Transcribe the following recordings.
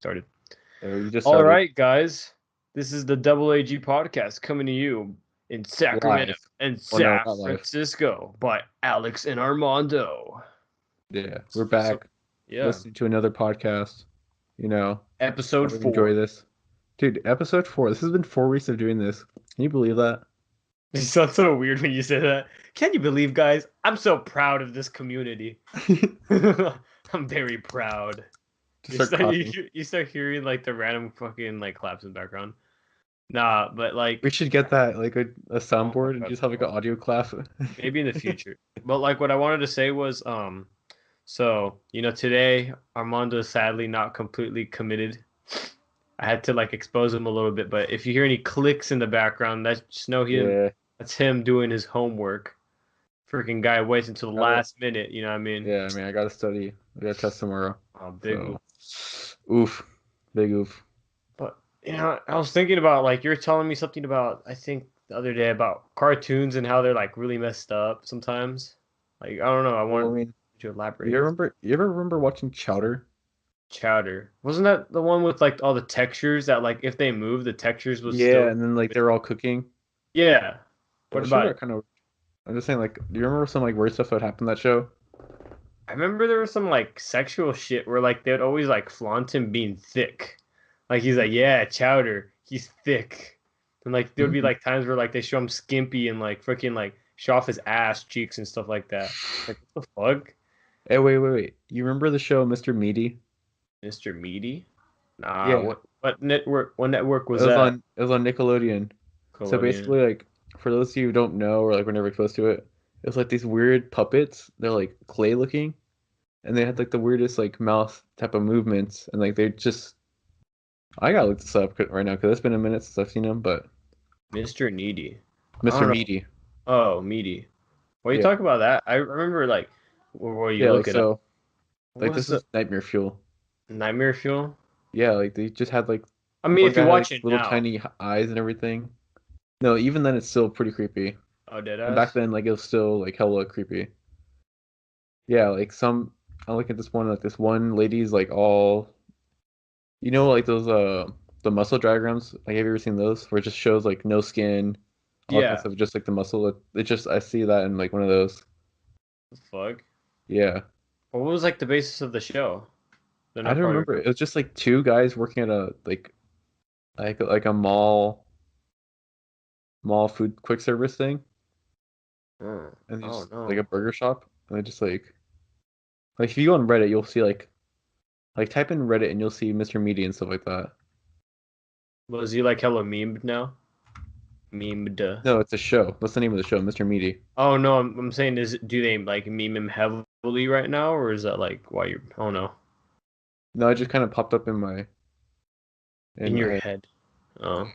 Started. You just All started right, guys. This is the Double AG podcast coming to you in Sacramento live. and Well, no, San not live. Francisco by Alex and Armando. Yeah, we're So, back yeah, listening to another podcast. You know, episode hope you enjoy 4. this. Dude, episode 4. This has been 4 weeks of doing this. Can you believe that? It sounds so weird when you say that. Can you believe, guys? I'm so proud of this community. I'm very proud. Just start clapping. You start hearing like the random fucking like claps in the background. Nah, but We like, should get that, like a oh my soundboard and god, just have like an audio clap. maybe in the future. But like, what I wanted to say was, so, today Armando is sadly not completely committed. I had to like expose him a little bit, but if you hear any clicks in the background, that's just know him. Yeah. That's him doing his homework. Freaking guy waits until the Gotta, last minute. You know what I mean? yeah, I mean, I gotta study. I gotta test tomorrow. Oh, big. So, oof. Big oof. But I was thinking about like you're telling me something about I think the other day about cartoons and how they're like really messed up sometimes. Like I don't know. I Well, want I mean, to elaborate. you ever remember watching Chowder? Chowder. Wasn't that the one with like all the textures that like if they move the textures was Yeah, still and then like they're all cooking. Yeah. What That show about got it? kind of. I'm just saying, like, do you remember some like weird stuff that happened in that show? I remember there was some like sexual shit where like they'd always like flaunt him being thick. Like he's like, yeah, Chowder, he's thick. And like there would be like times where like they show him skimpy and like freaking like show off his ass cheeks and stuff like that. Like what the fuck? Hey, wait. You remember the show Mr. Meaty? Mr. Meaty? Nah, Yeah, what network it was was that? on Nickelodeon. So Nickelodeon. basically, like, for those of you who don't know or like were never exposed to it, it's like these weird puppets. They're like clay looking, and they had like the weirdest like mouth type of movements, and like they just. I gotta look this up right now because it's been a minute since I've seen them. But Mr. Needy. I Mr. don't know. Meaty, Oh, Meaty. What are you yeah, talking about that? I remember like where you yeah, look like it up. so, What like was this the is Nightmare Fuel. Nightmare Fuel? Yeah, like they just had like I mean, one if you guy had like watch it little now. tiny eyes and everything. No, even then it's still pretty creepy. Oh, dead And back ass. then, like it was still like hella creepy. Yeah, like some I look at this one like this one lady's like all like those the muscle diagrams. Like have you ever seen those where it just shows like no skin, all that kind of Yeah. stuff, just like the muscle. It just I see that in like one of those. The fuck? Yeah. What was like the basis of the show? Then I I don't probably remember. remember. It was just like two guys working at a like a mall food quick service thing. Oh, And they oh just like a no. burger shop. And they just like if you go on Reddit you'll see like type in Reddit and you'll see Mr. Meaty and stuff like that. Was he like hella memed now? Memed. No, it's a show. What's the name of the show? Mr. Meaty. Oh no, I'm saying do they like meme him heavily right now, or is that like why you're? Oh no, No, it just kind of popped up in in my your head. head. Oh,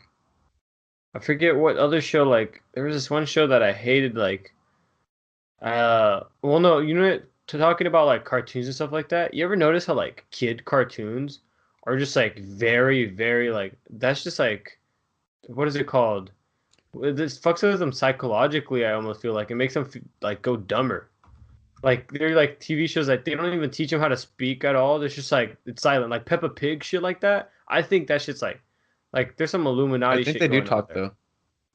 I forget what other show. Like there was this one show that I hated. Like well no, to talking about like cartoons and stuff like that. You ever notice how like kid cartoons are just like very very like that's just like what is it called? This fucks with them psychologically. I almost feel like it makes them like go dumber. Like they're like TV shows that they don't even teach them how to speak at all. It's just like it's silent, like Peppa Pig shit like that. I think that shit's like there's some I Illuminati think shit they do going on talk there. though.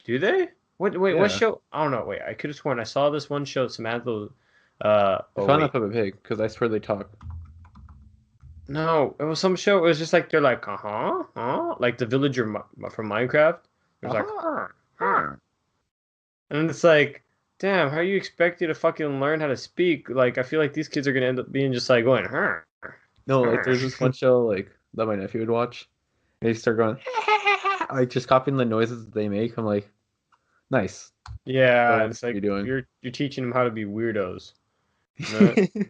Do they? What Yeah. show? I don't know. Wait, I could have sworn I saw this one show. Samantha. I Oh found that wait, Peppa Pig because I swear they talk. no, it was some show. It was just like they're like like the villager from Minecraft. It was like Uh-huh. Huh. and it's like, damn, how you expect you to fucking learn how to speak? Like, I feel like these kids are gonna end up being just like going, No, like there's this one show like that my nephew would watch. And he start going like just copying the noises that they make. I'm like, nice. Yeah, So and what it's are you like doing? you're teaching them how to be weirdos. You know?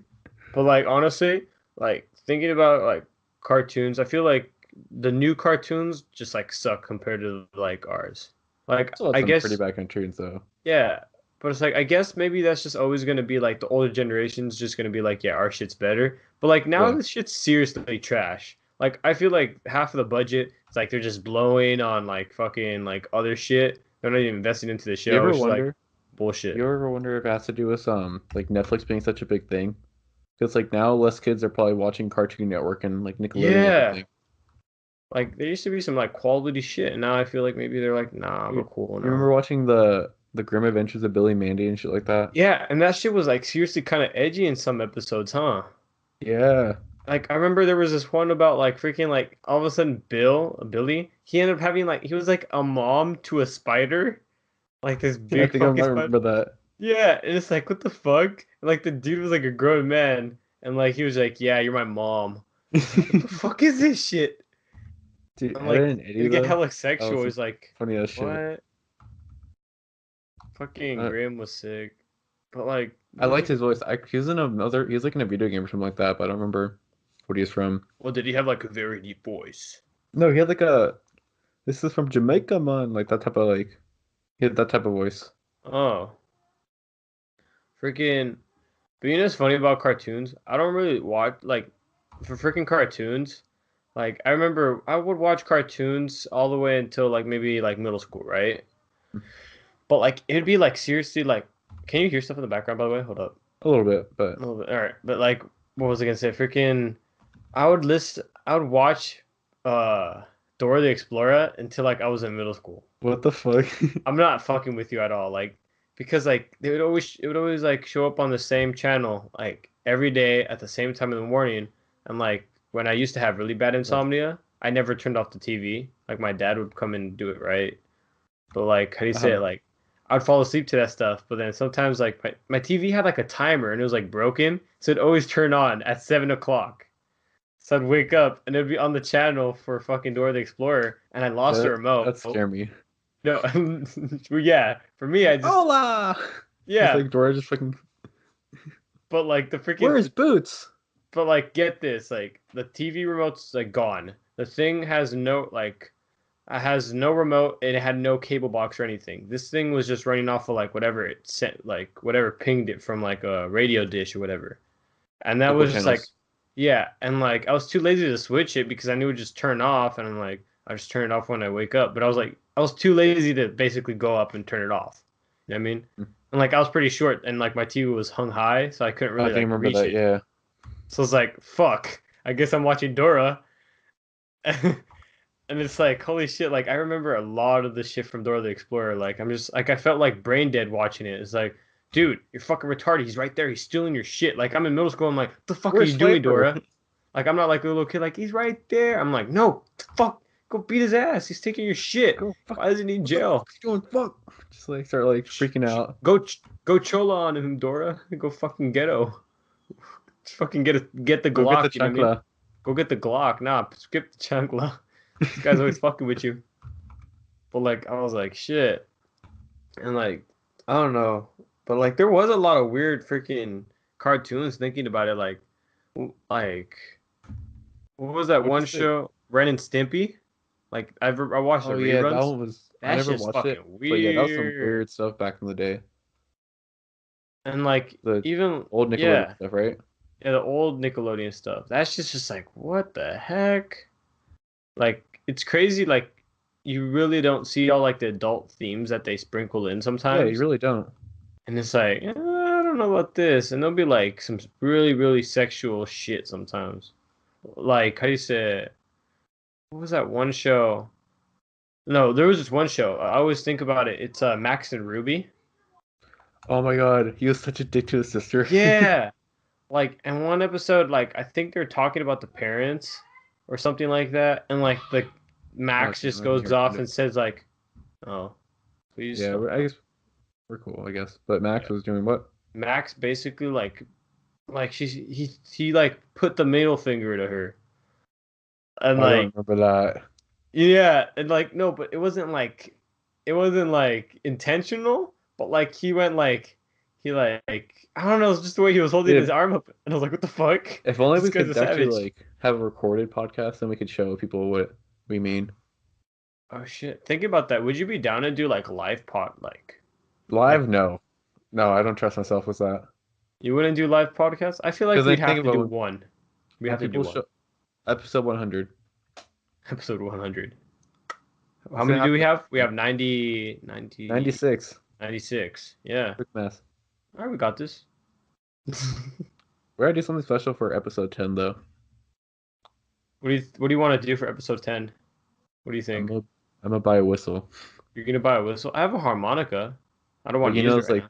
But like honestly, like thinking about like cartoons, I feel like the new cartoons just like suck compared to like ours. Like Still had I some pretty guess bad cartoons though. yeah, but it's like I guess maybe that's just always gonna be like the older generation's just gonna be like, yeah, our shit's better. But like now Yeah. this shit's seriously trash. Like I feel like half of the budget it's like they're just blowing on like fucking like other shit. They're not even investing into the You show. ever It's just like wonder? bullshit. You ever wonder if it has to do with like Netflix being such a big thing? Because like now less kids are probably watching Cartoon Network and like Nickelodeon and Yeah. everything. Like there used to be some like quality shit, and now I feel like maybe they're like, nah, we're You cool now. remember watching the Grim Adventures of Billy Mandy and shit like that? Yeah, and that shit was like seriously kind of edgy in some episodes, huh? Yeah. Like I remember there was this one about like freaking like all of a sudden Billy, he ended up having like he was like a mom to a spider, like this I big think I fucking might spider. remember that. Yeah, and it's like what the fuck? And, like the dude was like a grown man, and like he was like, yeah, you're my mom. I was like, what the fuck is this shit? Dude, I'm Ed, like, and Eddie it get though, hella that was sexual. some He's like, funny ass shit. what? Fucking Uh, Graham was sick, but like, I what liked you? his voice. He was in another. He was like in a video game or something like that, but I don't remember what he was from. Well, did he have like a very deep voice? No, he had like a. This is from Jamaica, man. Like that type of like. He had that type of voice. Oh, freaking. But you know what's funny about cartoons? I don't really watch like for freaking cartoons. Like I remember I would watch cartoons all the way until like maybe like middle school, right? But like it'd be like seriously like, can you hear stuff in the background by the way? Hold up. A little bit, A but little bit. All right. But like, what was I gonna say? Freaking, I would watch, Dora the Explorer until like I was in middle school. what the fuck? I'm not fucking with you at all. Like, because like it would always like show up on the same channel like every day at the same time in the morning. And like when I used to have really bad insomnia, I never turned off the TV. Like my dad would come and do it, right? But like, how do you say it? Uh-huh. Like, I'd fall asleep to that stuff. But then sometimes like my TV had like a timer and it was like broken, so it'd always turn on at 7 o'clock. So I'd wake up and it'd be on the channel for fucking Dora the Explorer, and I lost the remote. That scare me. No, well, yeah, for me, I just Hola! Just yeah, like Dora just fucking. but like the Where's freaking, Boots? but like get this, like the TV remote's like gone. The thing has no like, it has no remote. It had no cable box or anything. This thing was just running off of like whatever it sent, like whatever pinged it from like a radio dish or whatever. And that Local was just like, channels. yeah. And like, I was too lazy to switch it because I knew it would just turn off. And I'm like, I just turn it off when I wake up. But I was like, I was too lazy to basically go up and turn it off. You know what I mean? Mm. And like, I was pretty short and like my TV was hung high. So I couldn't I really think I like remember reach that. it. Yeah. So it's like, fuck. I guess I'm watching Dora. And it's like, holy shit, like I remember a lot of the shit from Dora the Explorer. Like I'm just like I felt like brain dead watching it. It's like, dude, you're fucking retarded. He's right there. He's stealing your shit. Like I'm in middle school. I'm like, what the fuck are Where's you doing, Flavor? Dora? Like I'm not like a little kid. Like he's right there. I'm like, no, fuck, go beat his ass. He's taking your shit. Go fuck. Why does he need What the jail? fuck you doing? Fuck. Just like start like Sh- freaking out. go chola on him, Dora. Go fucking ghetto. Just fucking get the Go get the Glock. You know what I mean? chancla. Go get the Glock. Nah, skip the chancla. This guy's always fucking with you. But like I was like, shit. And like, I don't know, but like there was a lot of weird freaking cartoons. Thinking about it, like what was that What one is it? show, Ren and Stimpy? Like I watched the Oh yeah, that reruns. one was. I That's never just watched fucking it, but yeah, that was some weird. weird stuff back in the day. And like The even old Nickelodeon yeah, stuff, right? yeah, the old Nickelodeon stuff. That's just like what the heck? Like it's crazy. Like you really don't see all like the adult themes that they sprinkle in Yeah, you sometimes. really don't. And it's like, I don't know about this. And there'll be like some really, really sexual shit sometimes. Like, how do you say it? What was that one show? No, there was this one show. I always think about it. It's Max and Ruby. Oh my God, he was such a dick to his sister. Yeah. Like, in one episode, like, I think they're talking about the parents or something like that. And, like, the Oh, Max damn, just let me goes hear off it. and says, like, oh, please Yeah, stop. I guess we're cool, I guess. But Max Yeah. was doing what? Max basically, like, he, like, put the middle finger to her. And, I don't like, remember that. yeah, and like no, but it wasn't like intentional, but like he like I don't know, it's just the way he was holding his Dude, arm up and I was like, what the fuck? if only This we guy's a could actually savage. like have a recorded podcast, then we could show people what we mean. Oh shit. Thinking about that, would you be down to do like live pod like Live? No. No, I don't trust myself with that. you wouldn't do live podcasts? I feel like Because I we'd think have to about do one. We when have to do people one. show episode 100, Episode 100. How it's gonna many do have we to have? We have 90, 96. 96. Yeah. Quick math. All right, we got this. We're gonna do something special for episode 10 though. What do you want to do for episode 10? What do you I'm think? gonna I'm gonna buy a whistle. You're gonna buy a whistle? I have a harmonica. I don't Like want to use it right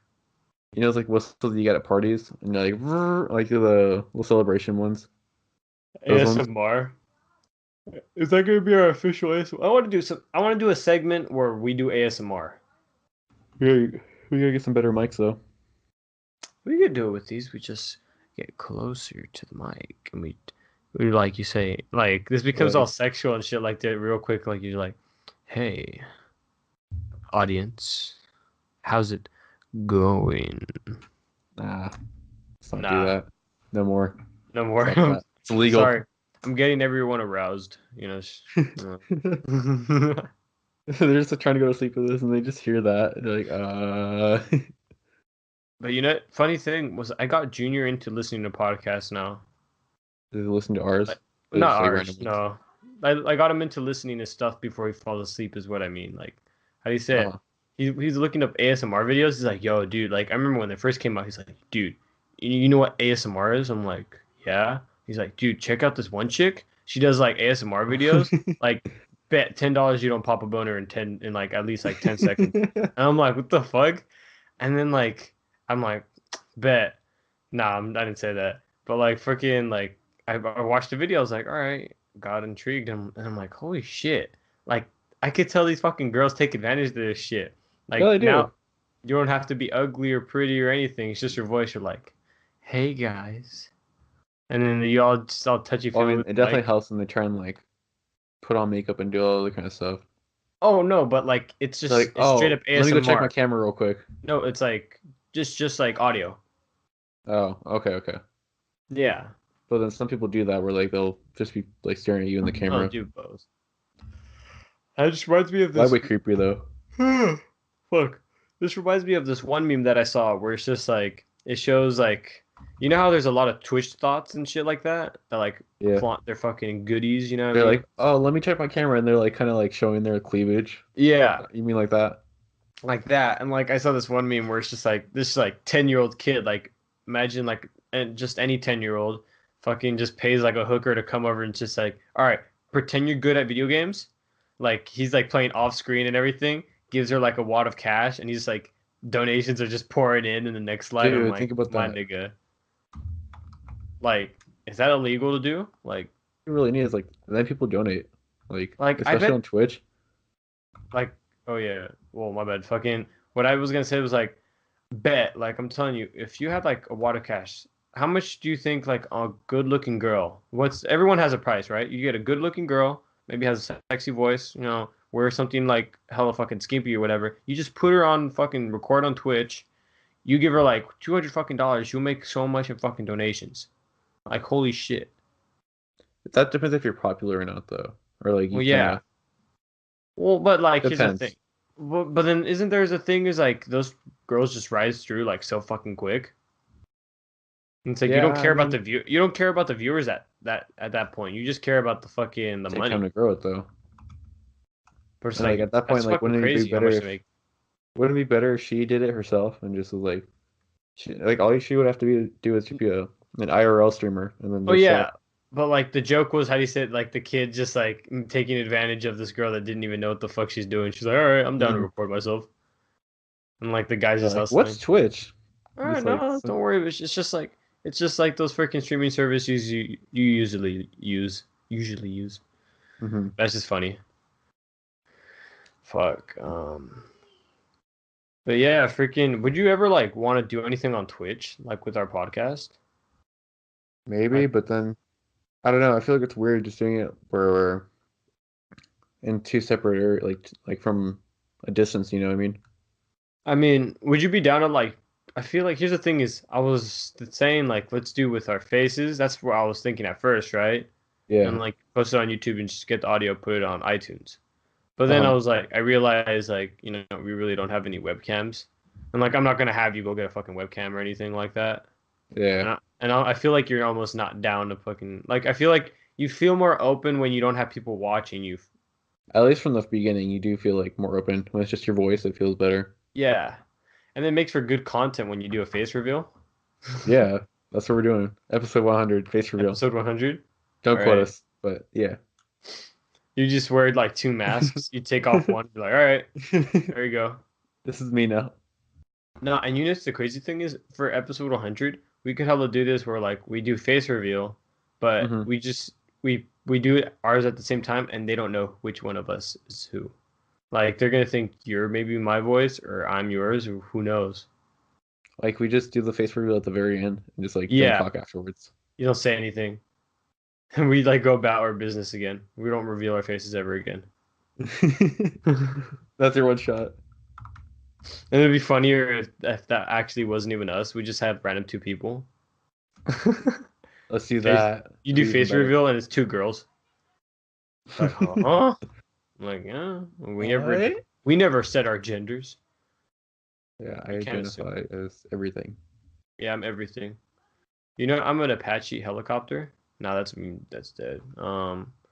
now. it's like whistles you get at parties and they're like like the little celebration ones. Those ones. ASMR. Is that gonna be our official ASMR? I want to do a segment where we do ASMR. Yeah, we gotta get some better mics though. We could do it with these. We just get closer to the mic and we like you say like this becomes all Like, sexual and shit like that real quick. Like you're like, hey, audience, how's it going? nah, let's not do Nah, that. No more. no more. Stop that. It's illegal. Sorry, I'm getting everyone aroused. You know. They're just trying to go to sleep with us, and they just hear that. They're like, But you know, funny thing was I got Junior into listening to podcasts now. they listen to ours. Like, They not just like random ours, ones. no. I got him into listening to stuff before he falls asleep is what I mean. Like, how do you say it? Uh-huh. He's looking up ASMR videos. He's like, yo, dude, like I remember when they first came out, he's like, dude, you know what ASMR is? I'm like, yeah. He's like, dude, check out this one chick. She does like ASMR videos. Like, bet $10 you don't pop a boner in like at least like 10 seconds. And I'm like, what the fuck? And then like I'm like, bet. Nah, I didn't say that. But like freaking like I watched the video. I was like, all right, got intrigued, and I'm like, holy shit! Like I could tell these fucking girls take advantage of this shit. Yeah, Like they now do. you don't have to be ugly or pretty or anything. It's just your voice. You're like, hey guys, and then you all just all touchy Well, I feely mean, with it the definitely mic. helps when they try and like put on makeup and do all the kind of stuff. Oh no, but like They're like, it's straight up oh, let me go check my ASMR. camera real quick. No, it's like just like audio. Oh, okay, okay. Yeah, But then some people do that where like they'll just be like staring at you in the I'll camera. do both. That just reminds me of this. Lightweight creepy though. Look, this reminds me of this one meme that I saw where it's just like it shows like you know how there's a lot of Twitch thoughts and shit like that like Yeah. flaunt their fucking goodies, you know what I They're mean? like, oh, let me check my camera, and they're like kind of like showing their cleavage. Yeah, You mean like that? like that. And like I saw this one meme where it's just like this like 10-year-old kid, like imagine like and just any 10-year-old fucking just pays like a hooker to come over and just like, all right, pretend you're good at video games. Like he's like playing off screen and everything, gives her like a wad of cash, and he's like donations are just pouring in the next slide. I'm Dude, like, think about my that. nigga, like, is that illegal to do? You really need is like then people donate, like I especially bet, on Twitch. like, oh yeah, well, my bad. Fucking, what I was gonna say was like, bet, like, I'm telling you, if you had like a wad of cash, how much do you think like a good-looking girl? What's everyone has a price, right? You get a good-looking girl, maybe has a sexy voice, you know, wear something like hella fucking skimpy or whatever. You just put her on fucking record on Twitch. You give her like 200 fucking dollars. She'll make so much in fucking donations. Like holy shit. That depends if you're popular or not, though, or like Well, you kind yeah. of Well, but like here's the thing. depends. But then isn't there's a thing is like those girls just rise through like so fucking quick. And it's like you Yeah, don't I care about mean, the view. You don't care about the viewers at that point. You just care about the fucking the take time money. to grow it though. But it's And like like at that point, that's like fucking crazy how much they make. wouldn't it be better if she did it herself and just was like, like all she would have to do is to be an IRL streamer and then Oh just yeah, sell. but like the joke was how do you say it? Like the kid just like taking advantage of this girl that didn't even know what the fuck she's doing. She's like, all right, I'm down to Mm-hmm. record myself, and like the guy's just Like, what's hustling. Twitch? All right, Just like no, don't worry. It's just like those freaking streaming services you usually use. hmm That's just funny. Fuck. But yeah, freaking. Would you ever like want to do anything on Twitch, like with our podcast? maybe, Like, but then I don't know. I feel like it's weird just doing it where we're in two separate areas, like from a distance. You know what I mean? I mean, would you be down to like? I feel like here's the thing is, I was saying like, let's do with our faces. That's what I was thinking at first, right? And Yeah. like post it on YouTube and just get the audio, put it on iTunes. But then I Uh-huh. was like, I realized like, you know, we really don't have any webcams, and like, I'm not gonna have you go get a fucking webcam or anything like that. Yeah. I feel like you're almost not down to fucking like. I feel like you feel more open when you don't have people watching you. At least from the beginning, you do feel like more open. When it's just your voice, it feels better. Yeah, and it makes for good content when you do a face reveal. Yeah, that's what we're doing. Episode 100, face reveal. Episode 100. All Don't quote right. us, but yeah. You just wear like two masks. You take off one. Be like, all right, there you go. This is me now. No, and you know the crazy thing is for episode 100, we could hella do this where like we do face reveal, but Hmm. we do it ours at the same time, and they don't know which one of us is who. Like they're gonna think you're maybe my voice or I'm yours, or who knows. Like we just do the face reveal at the very end and just like don't Yeah, talk afterwards. you don't say anything, and we like go about our business again. We don't reveal our faces ever again. And That's your one shot. it'd be funnier if that actually wasn't even us. We just have random two people. Let's do Face, that. you That'd do be even face better. reveal and it's two girls. Like, huh? I'm like, yeah, What? we never said our genders. Yeah, I You can't assume. identify as everything. Yeah, I'm everything. You know, I'm an Apache helicopter. No, that's dead.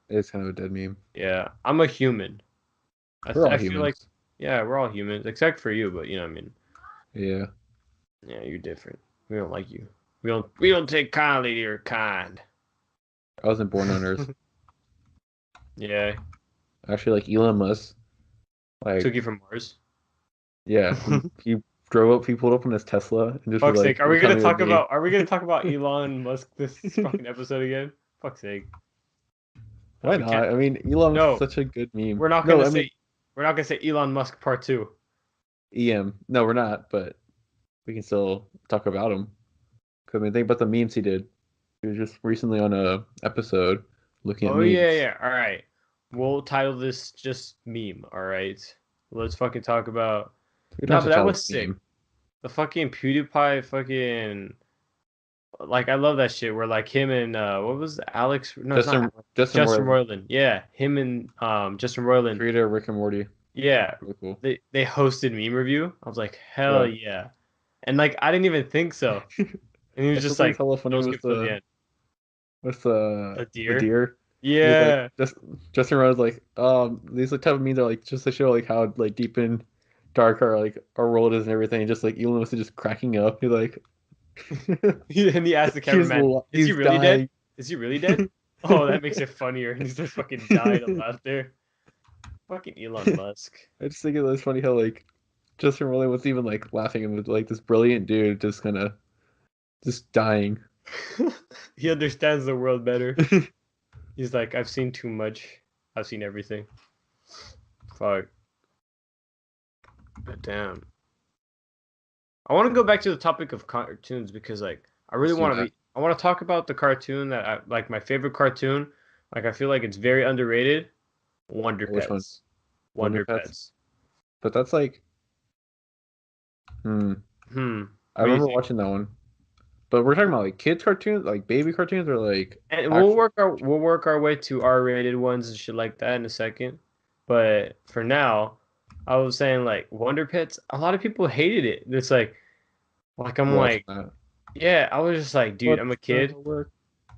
It's kind of a dead meme. Yeah, I'm a human. We're all I feel like, humans. yeah, we're all humans except for you, but you know what I mean. Yeah. Yeah, you're different. We don't like you. We don't take kindly to your kind. I wasn't born on Earth. Yeah, Actually, like Elon Musk, took like you from Mars. yeah, he drove up, he pulled up on his Tesla and just was Fuck's like, sake, "You're coming with me." are we gonna talk about Elon Musk this fucking episode again? Fuck's sake. No, Why we can't. not? I mean, Elon was No, such a good meme. we're not No, gonna I say mean we're not gonna say Elon Musk part two. EM. No, we're not, but we can still talk about him. 'Cause, I mean, think about the memes he did. He was just recently on a episode looking at Oh yeah, memes. yeah. All right. We'll title this just meme. All right. Let's fucking talk about. We don't No, have but to that title was it sick. meme. The fucking PewDiePie fucking like I love that shit where like him and what was Alex? No, it's not Justin Alex. Justin Justin Roiland, Roiland. Yeah, him and Justin Roiland. creator of Rick and Morty. Yeah, Really cool. they hosted meme review. I was like, hell Yeah. yeah, and like I didn't even think so. And he I was still just think it's like, hella funny no skip till the end. with A the deer. deer. He's like Yeah. just Justin Roiland's like these like type of memes are like just to show like how like deep and dark our world is and everything. Just like Elon was just cracking up. He's like And he asked the cameraman, "Is he he's really dead? dying. Is he really dead?" Oh, that makes it funnier. And he's just fucking dying of laughter. Fucking Elon Musk. I just think it was funny how like Justin Roiland was even like laughing and was like this brilliant dude just kind of just dying. He understands the world better. He's like, I've seen too much. I've seen everything. Fuck. But damn. I want to go back to the topic of cartoons because like I really Let's do want to that. be I want to talk about the cartoon that I like my favorite cartoon. Like I feel like it's very underrated. Wonder Which one? Pets. Wonder Wonder Pets? Pets. But that's like Hmm. I What do you remember think? watching that one. But we're talking about like kids cartoons, like baby cartoons, or like And actual. we'll work our way to R-rated ones and shit like that in a second. But for now, I was saying like Wonder Pets. A lot of people hated it. It's I'm We're watching like, that. yeah. I was just like, dude, I'm What's a the kid. work?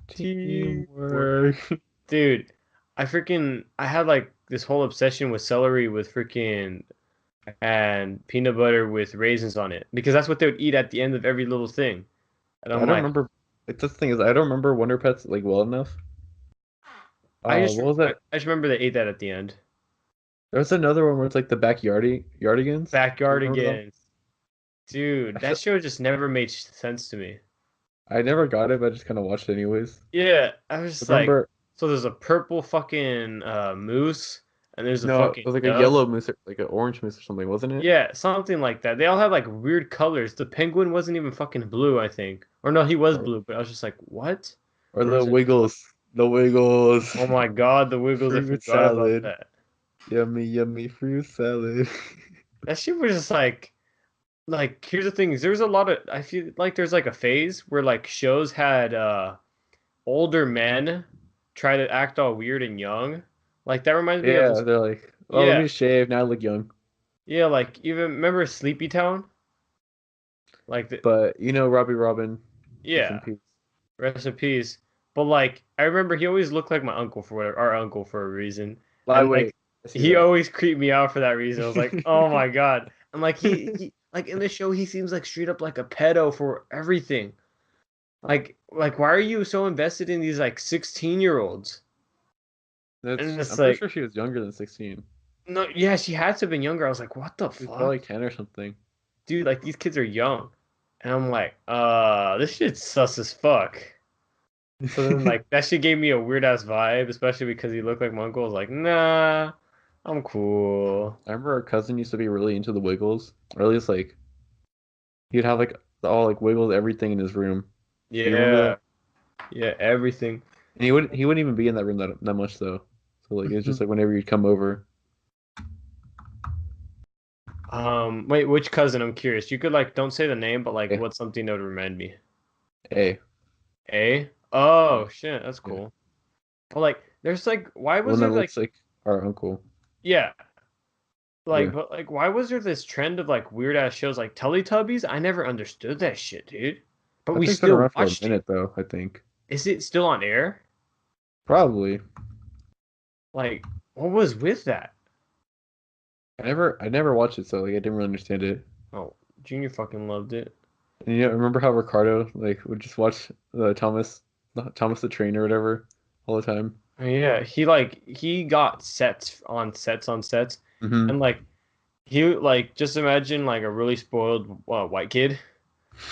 Teamwork. Teamwork. Dude, I had like this whole obsession with celery with freaking and peanut butter with raisins on it because that's what they would eat at the end of every little thing. And I I'm don't like, remember. Like the thing is, I don't remember Wonder Pets like well enough. What was that? I just remember they ate that at the end. There was another one where it's like the Yardigans. Do you remember them? Backyardigans. Dude, I that feel show just never made sense to me. I never got it, but I just kind of watched it anyways. Yeah, I was I just like, remember so there's a purple fucking moose, and there's a no, it fucking was like a dove. yellow moose, or like an orange moose or something, wasn't it? Yeah, something like that. They all had like weird colors. The penguin wasn't even fucking blue, I think. Or no, he was Or, blue, but I was just like, what? or Or the was it? Wiggles, the Wiggles, Oh my God, the Wiggles! I fruit forgot about salad, that. yummy, yummy fruit salad. That shit was just like here's the thing: is there's a lot of I feel like there's like a phase where like shows had older men try to act all weird and young. Like that reminds me of Yeah, this. they're like, oh, let Yeah, me shave. Now I look young. yeah. Like even remember Sleepy Town? Like the But you know, Robbie Robin, rest in yeah, peace. rest in peace. But like I remember he always looked like my uncle for whatever, our uncle for a reason, and like Lightweight. I see he that. always creeped me out for that reason. I was like, oh my God. And like he like in the show he seems like straight up like a pedo for everything. Like why are you so invested in these like 16-year-olds? And it's I'm pretty like, sure she was younger than 16. no, yeah, she had to have been younger. I was like, what the She was fuck? probably 10 or something. Dude, like these kids are young. And I'm like, this shit's sus as fuck. So then like that shit gave me a weird ass vibe, especially because he looked like my uncle. I was like, nah, I'm cool. I remember our cousin used to be really into the Wiggles, or at least like he'd have like all like Wiggles everything in his room. Do you remember Yeah, that? yeah, everything. And he wouldn't even be in that room that much though. So like it's just like whenever you'd come over. Wait, which cousin? I'm curious. You could like don't say the name, but like Hey, what's something that would remind me? hey, A? yeah, Oh shit, that's yeah. cool. But like there's like why The one was that there like looks like our uncle. yeah, like Yeah, but like why was there this trend of like weird ass shows like Teletubbies? I never understood that shit, dude. But that we thing's been still around for a watched it. minute though. I think Is it still on air? probably. Like what was with that? I never watched it, so like I didn't really understand it. Oh, Junior fucking loved it. And remember how Ricardo like would just watch Thomas the Train or whatever all the time. Yeah, he got sets on sets, Hmm. and like he like just imagine like a really spoiled white kid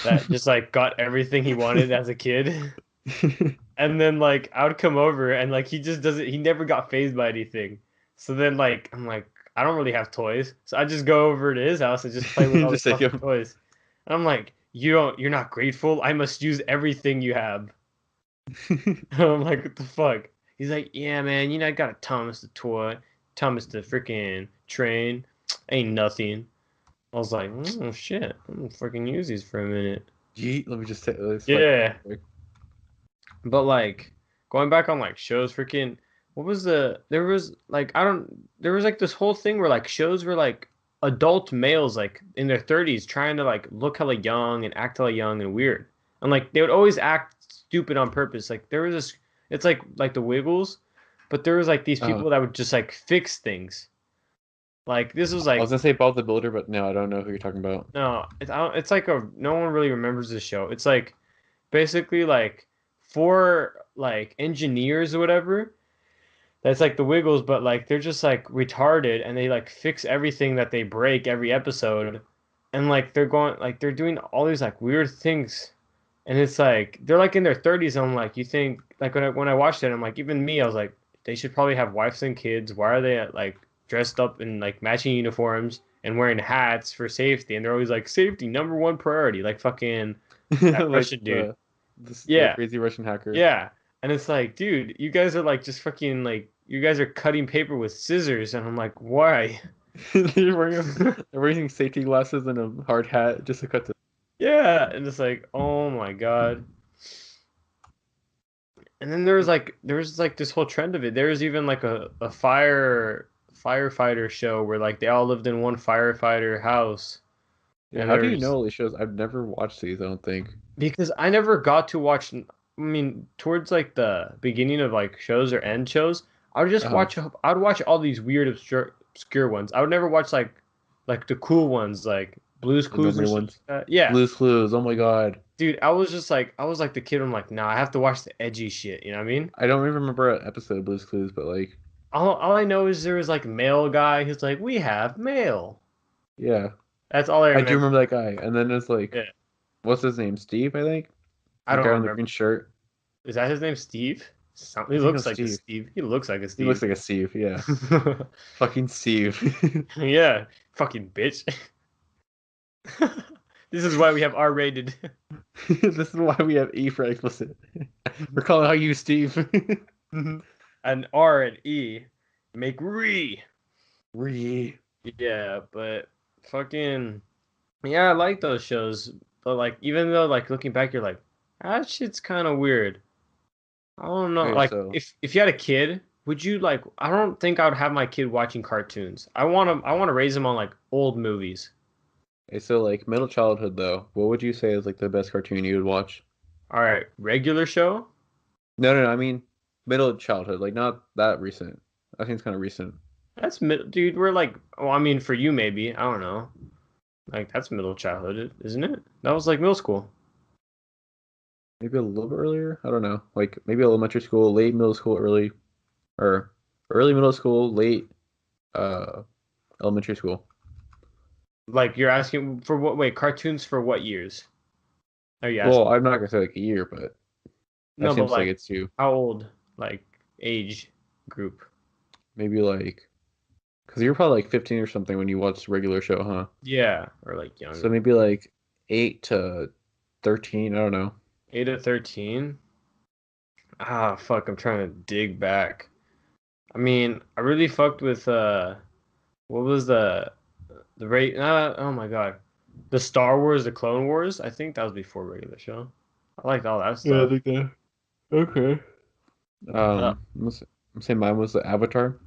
that just like got everything he wanted as a kid, and then like I would come over and like he never got fazed by anything. So then like I'm like I don't really have toys, so I just go over to his house and just play with all his Just take fucking him. toys. And I'm like, you're not grateful. I must use everything you have. I'm like, what the fuck? He's like, yeah, man, I got a Thomas the toy, Thomas the freaking train. Ain't nothing. I was like, oh shit, I'm gonna freaking use these for a minute. Yeet, let me just take this fucking Yeah, quick. but like going back on like shows, freaking, what was there was like there was like this whole thing where like shows were like adult males like in their 30s trying to like look hella young and act hella young and weird, and like they would always act stupid on purpose. Like there was this, it's like the Wiggles, but there was like these Uh, people that would just like fix things. Like this was I was like gonna say Bob the Builder, but no, I don't know who you're talking about. no, it's like a no one really remembers this show. It's like basically like four like engineers or whatever. That's like the Wiggles, but like they're just like retarded and they like fix everything that they break every episode. And like they're doing all these like weird things. And it's like they're like in their 30s and I'm like you think like when I watched it I'm like even me I was like they should probably have wives and kids. Why are they like dressed up in like matching uniforms and wearing hats for safety? And they're always like safety number one priority like fucking that Like Russian dude. the Yeah. crazy Russian hacker. Yeah. And it's like, dude, you guys are like just fucking like you guys are cutting paper with scissors and I'm like, why? They're wearing safety glasses and a hard hat just to cut the. Yeah, and it's like, oh my God. And then there was like this whole trend of it. There was even like a firefighter show where like they all lived in one firefighter house. Yeah, And how do you know there's all these shows? I've never watched these, I don't think. because I never got to watch. I mean, towards like the beginning of like shows or end shows, I would just Uh-huh. watch. I would watch all these weird, obscure ones. I would never watch like the cool ones, like Blue's The Clues or normal shit ones. like that. Yeah, Blue's Clues. Oh my God. dude, I was like the kid. I'm like, nah, I have to watch the edgy shit. You know what I mean? I don't even remember an episode of Blue's Clues, but like, All I know is there was like male guy who's like, we have mail. yeah, That's all I I do remember. remember that guy. And then it's like, Yeah, what's his name? Steve, I think. I The don't guy in the remember. green shirt. Is that his name, Steve? He I think it looks was like a Steve. Steve. He looks like a He looks Steve. like a Steve. Yeah, fucking Steve. Yeah, fucking bitch. This is why we have R-rated. This is why we have E for explicit. We're calling out you, Steve. And R and E make re. Re. Yeah, but fucking yeah, I like those shows. But like even though like looking back you're like, that shit's kind of weird. I don't know. Okay, Like so if you had a kid, would you like I don't think I would have my kid watching cartoons. I want to raise him on like old movies. like middle childhood though, what would you say is like the best cartoon you would watch? All right, regular show? No, no, no. I mean middle childhood, like not that recent. I think it's kind of recent. That's mid dude, we're like well, I mean for you maybe. I don't know. Like that's middle childhood, isn't it? That was like middle school. Maybe a little bit earlier. I don't know. Like maybe elementary school, late middle school, early or early middle school, late elementary school. Like you're asking for what? Wait, cartoons for what years? Are you asking? Well, I'm not gonna say like a year, but that No, but seems like like it's you. how old? Like age group? Maybe like, because you're probably like 15 or something when you watch the regular show, huh? Yeah, or like So younger. maybe like 8 to 13. I don't know. 8 to 13. Ah, fuck. I'm trying to dig back. I mean, I really fucked with what was the rate? Oh my god, the Star Wars, the Clone Wars. I think that was before regular show. I liked all that Yeah, I stuff. think that. Okay. Uh, I'm saying mine was the Avatar.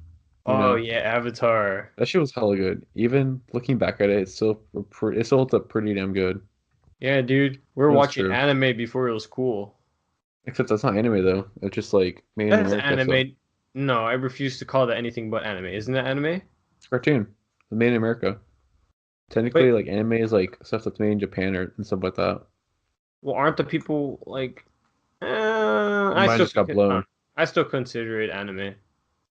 You oh know, yeah, Avatar. that shit was hella good. Even looking back at it, it still holds up pretty damn good. Yeah, dude, we were That's watching true. anime before it was cool. Except that's not anime though. It's just like made in That's America, so anime. No, I refuse to call that anything but anime. Isn't that anime? it's a cartoon. It's made in America. Technically, Wait, like anime is like stuff that's made in Japan or and stuff like that. well, aren't the people like? Your mind just got blown. I still consider it anime.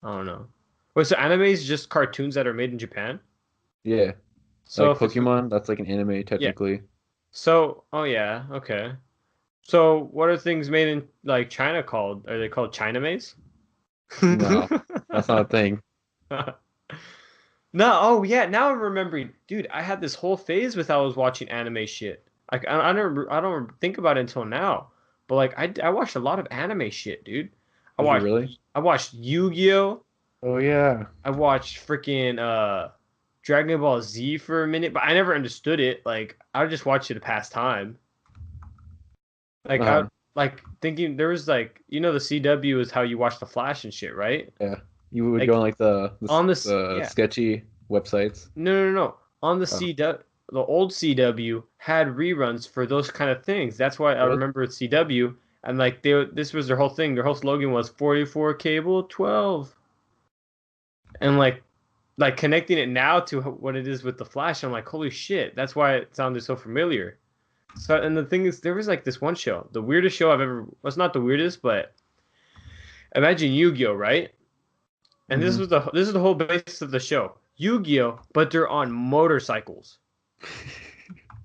I don't know. Wait, so anime is just cartoons that are made in Japan? Yeah, So like if it's Pokemon, that's like an anime yeah. technically. So oh yeah, okay. So what are things made in like China called? Are they called Chinames? No, that's not a thing. No, oh yeah, now I'm remembering. Dude, I had this whole phase with I was watching anime shit. Like I don't think about it until now. But like I watched a lot of anime shit, dude. I Did you watched really? I watched Yu-Gi-Oh! Oh yeah. I watched freaking Dragon Ball Z for a minute, but I never understood it. Like I would just watch it to pass time. Like I Uh-huh. like thinking there was like the CW is how you watch the Flash and shit, right? Yeah. You would go Like on like on this the yeah. sketchy websites. No. On the Oh, CW, the old CW had reruns for those kind of things. That's why I really? remember CW and like this was their whole thing. Their whole slogan was 44 cable 12. And like connecting it now to what it is with the Flash, I'm like, holy shit, that's why it sounded so familiar. So, and the thing is, there was like this one show, the weirdest show I've ever. Well, it's not the weirdest, but imagine Yu-Gi-Oh, right? And Hmm. this is the whole basis of the show, Yu-Gi-Oh, but they're on motorcycles.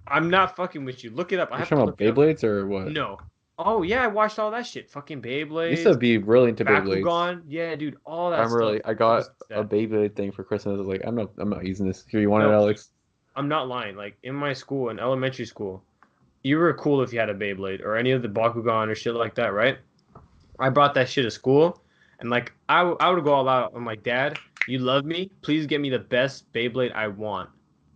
I'm not fucking with you. Look it up. I You're have to talking about look it up. Beyblades or what? No. Oh yeah, I watched all that shit. Fucking I used to Beyblades, be really into Beyblades. Bakugan. Yeah, dude, all I that remember stuff. like I I was got a that. Beyblade thing for Christmas. I was like, I'm not using this. Here, you want it, No, Alex? I'm not lying. Like in my school, in elementary school, you were cool if you had a Beyblade or any of the Bakugan or shit like that, right? I brought that shit to school, and like I would go all out. I'm like, Dad, you love me. Please get me the best Beyblade I want.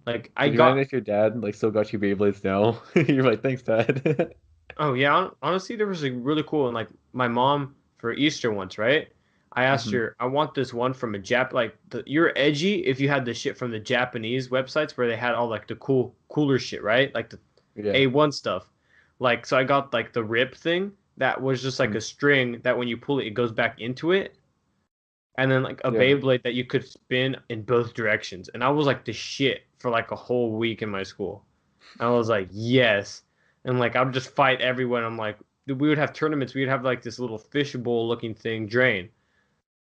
Like I Could you imagine got. if your dad like still got you Beyblades now? You're like, thanks, Dad. Oh yeah, honestly, there was a really cool and like my mom for Easter once, right? I asked Hmm. her, I want this one from a you're edgy if you had the shit from the Japanese websites where they had all like the cooler shit, right? Like the Yeah. A1 stuff. Like so I got like the rip thing that was just like Mhm. a string that when you pull it, it goes back into it. And then like a Yeah. Beyblade that you could spin in both directions. And I was like the shit for like a whole week in my school. I was like, yes. And like I would just fight everyone. I'm like, we would have tournaments. We would have like this little fishbowl looking thing drain.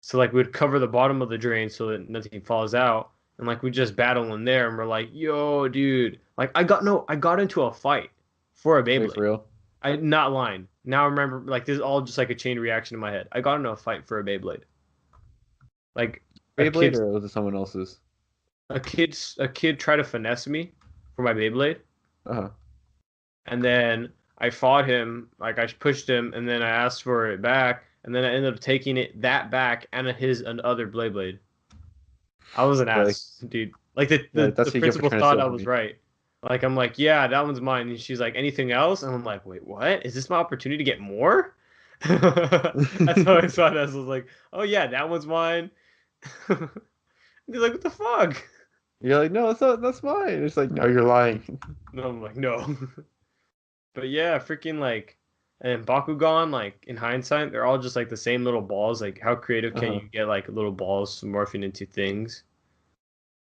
So like we would cover the bottom of the drain so that nothing falls out. And like we just battle in there and we're like, yo, dude. Like I got into a fight for a Wait, for Beyblade. real? I not lying. Now I remember like this is all just like a chain reaction in my head. I got into a fight for a Beyblade. Like a Beyblade kid or was it someone else's? a kid tried to finesse me for my Beyblade. Uh-huh. And then I fought him, like I pushed him, and then I asked for it back, and then I ended up taking that back and and other Blade. I was an Like, ass, dude. Like the, yeah, the that's the what you get for principal trying to thought steal I from was me. right. Like I'm like, yeah, that one's mine. And she's like, anything else? And I'm like, wait, what? Is this my opportunity to get more? That's how I saw it. I was like, oh yeah, that one's mine. He's like, what the fuck? You're like, no, that's mine. It's like, no, you're lying. No, I'm like, no. But yeah, freaking like, and Bakugan, like in hindsight, they're all just like the same little balls. Like, how creative can Uh-huh. you get like little balls morphing into things?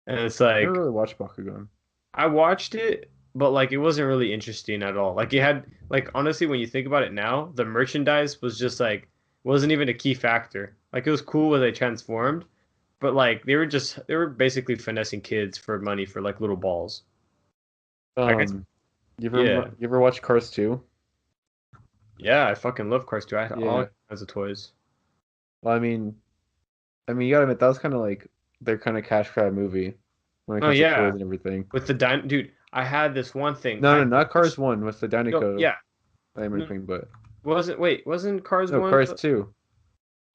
And it's I never like, really watched Bakugan. I watched it, but like it wasn't really interesting at all. Like, it had, like, honestly, when you think about it now, the merchandise was just like, wasn't even a key factor. Like it was cool when they transformed, but like they were basically finessing kids for money for like little balls. I guess Um, yeah. you ever watch Cars 2? Yeah, I fucking love Cars 2. I had all Yeah. kinds of toys. Well, I mean, you gotta admit that was kind of like their kind of cash grab movie when it Oh comes to yeah, toys and everything. with the dude, I had this one thing. No, I no, not Cars watched 1 with the no, Dinoco yeah, Diamond no, Queen, but wasn't Cars no, one? Cars 2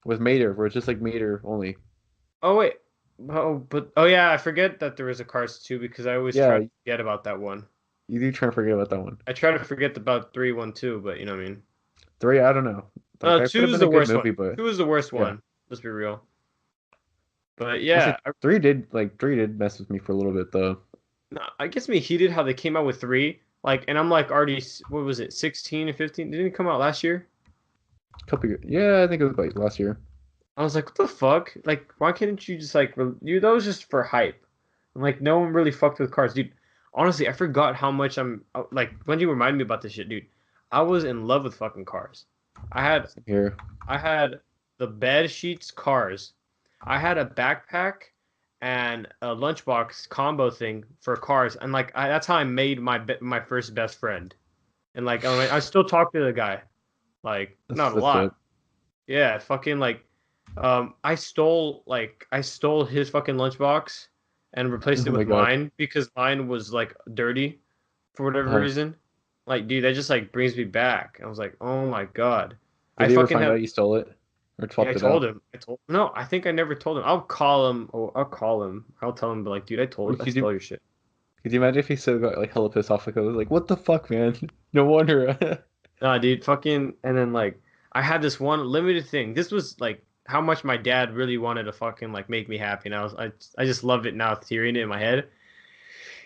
with Mater, where it's just like Mater only. Oh wait, oh yeah, I forget that there was a Cars 2 because I always try Yeah, to forget about that one. you do try to forget about that one. I try to forget about 3, 1, 2, but you know what I mean. 3, I don't know. Like that could 2 have is been a the good worst one. movie, but 2 is the worst yeah. one. Let's be real. But Honestly, yeah, 3 did mess with me for a little bit though. no, I guess me heated how they came out with 3. Like, and I'm like already, what was it, 16 and 15? Didn't it come out last year? Yeah, I think it was like last year. I was like, what the fuck? Like, why couldn't you just like you? That was just for hype. And like, no one really fucked with cars, dude. Honestly, I forgot how much I'm like when you reminded me about this shit, dude. I was in love with fucking cars. I had Here, I had the bed sheets cars. I had a backpack and a lunchbox combo thing for cars, and like that's how I made my first best friend. And like I still talk to the guy, like not a that's lot. dope. Yeah, fucking like, I stole his fucking lunchbox and replaced Oh it my with God. mine because mine was like dirty for whatever Uh, reason. Like, dude, that just like brings me back. I was like, oh my God, did I he ever fucking find have. out you stole it or Yeah, I swapped it told out? him. I told no, I think I never told him. I'll call him. Or I'll call him. I'll tell him, but like, dude, Or I stole your shit. could you imagine if he still got like hella pissed off? Like I was like, what the fuck, man? No wonder. Nah, dude, fucking, and then like I had this one limited thing. This was like how much my dad really wanted to fucking like make me happy, and I just love it now, hearing it in my head.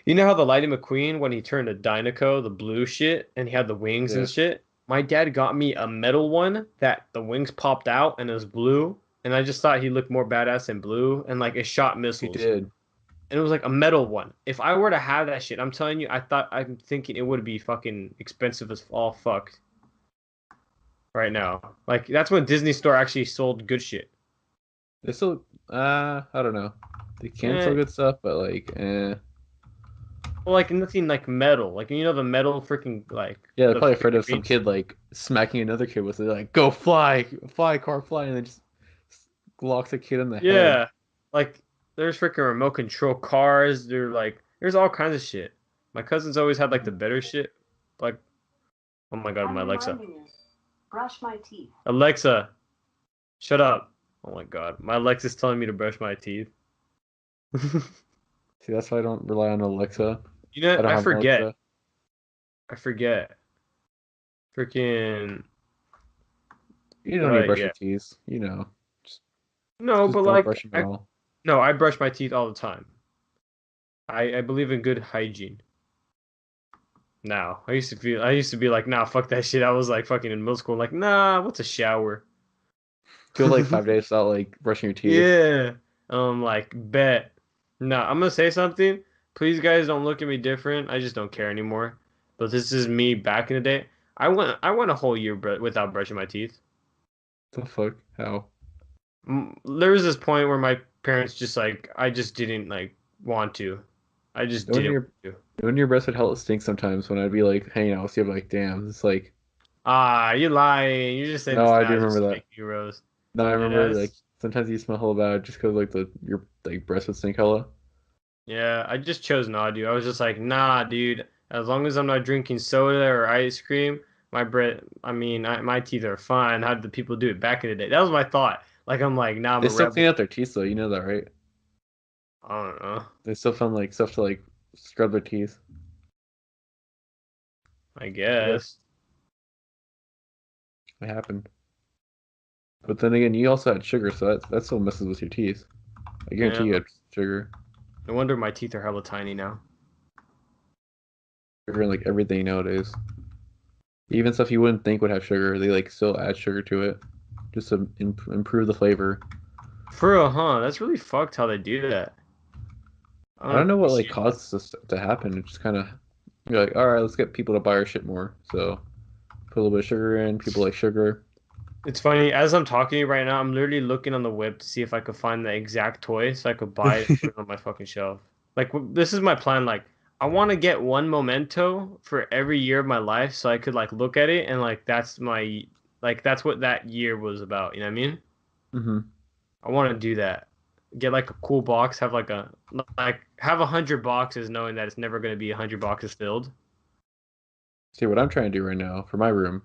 You know how the Lightning McQueen when he turned to Dynaco, the blue shit, and he had the wings and Yeah, shit. My dad got me a metal one that the wings popped out and it was blue, and I just thought he looked more badass in blue, and like it shot he missiles, did. and it was like a metal one. If I were to have that shit, I'm telling you, I'm thinking it would be fucking expensive as all fuck right now. Like that's when Disney Store actually sold good shit. They still, I don't know. They can sell Eh, good stuff, but like, eh. well, like nothing like metal. Like you know the metal freaking like Yeah, they're the probably afraid of some figurines. kid like smacking another kid with it, like, go fly, fly, car, fly, and then just locks a kid in the head. Yeah, like there's freaking remote control cars. They're like there's all kinds of shit. My cousins always had like the better shit. Like oh my god, I'm my Alexa. reminding you, brush my teeth. Alexa, shut up. Oh my god, my Alexa's telling me to brush my teeth. See, that's why I don't rely on Alexa. You know, I don't have an Alexa. I forget. Freaking You don't need to what? brush your Yeah. teeth, you know. Just, No, just but don't like brush them at all. no, I brush my teeth all the time. I believe in good hygiene. Now, I used to be like, nah, fuck that shit. I was like fucking in middle school, like, nah, what's a shower? Go like 5 days without like brushing your teeth. Yeah. Like, bet. Nah, I'm gonna say something. Please, guys, don't look at me different. I just don't care anymore. But this is me back in the day. I went a whole year without brushing my teeth. The fuck? How? There was this point where my parents just like, I just didn't like want to. I just Knowing didn't your want to. knowing your breath would hella stink sometimes when I'd be like hanging out with you, I'd be like, damn, it's like Ah, you lying. You're just saying no, this I do now just remember to that. make you rose. No, I remember like Yes. sometimes you smell hella bad just because like your like breath would stink hella. Yeah, I just chose not to. I was just like, nah, dude. As long as I'm not drinking soda or ice cream, my breath, my teeth are fine. How did the people do it back in the day? That was my thought. Like, I'm like, nah, I'm They a still rebel. clean out their teeth though, you know that, right? I don't know. They still found like stuff to like scrub their teeth. I I guess guess. it happened. But then again, you also had sugar, so that still messes with your teeth. I guarantee Yeah. you had sugar. No wonder my teeth are hella tiny now. Sugar in like everything nowadays. Even stuff you wouldn't think would have sugar, they like still add sugar to it just to improve the flavor. For real, huh? That's really fucked how they do that. I I don't don't know what like appreciate that. causes this to happen. It just kind of you're like, all right, let's get people to buy our shit more. So put a little bit of sugar in. People like sugar. It's funny, as I'm talking to you right now, I'm literally looking on the web to see if I could find the exact toy so I could buy it and put it on my fucking shelf. Like, this is my plan. Like, I want to get one memento for every year of my life so I could, like, look at it and, like, that's what that year was about. You know what I mean? hmm I want to do that. Get, like, a cool box, have 100 boxes knowing that it's never going to be 100 boxes filled. See what I'm trying to do right now for my room.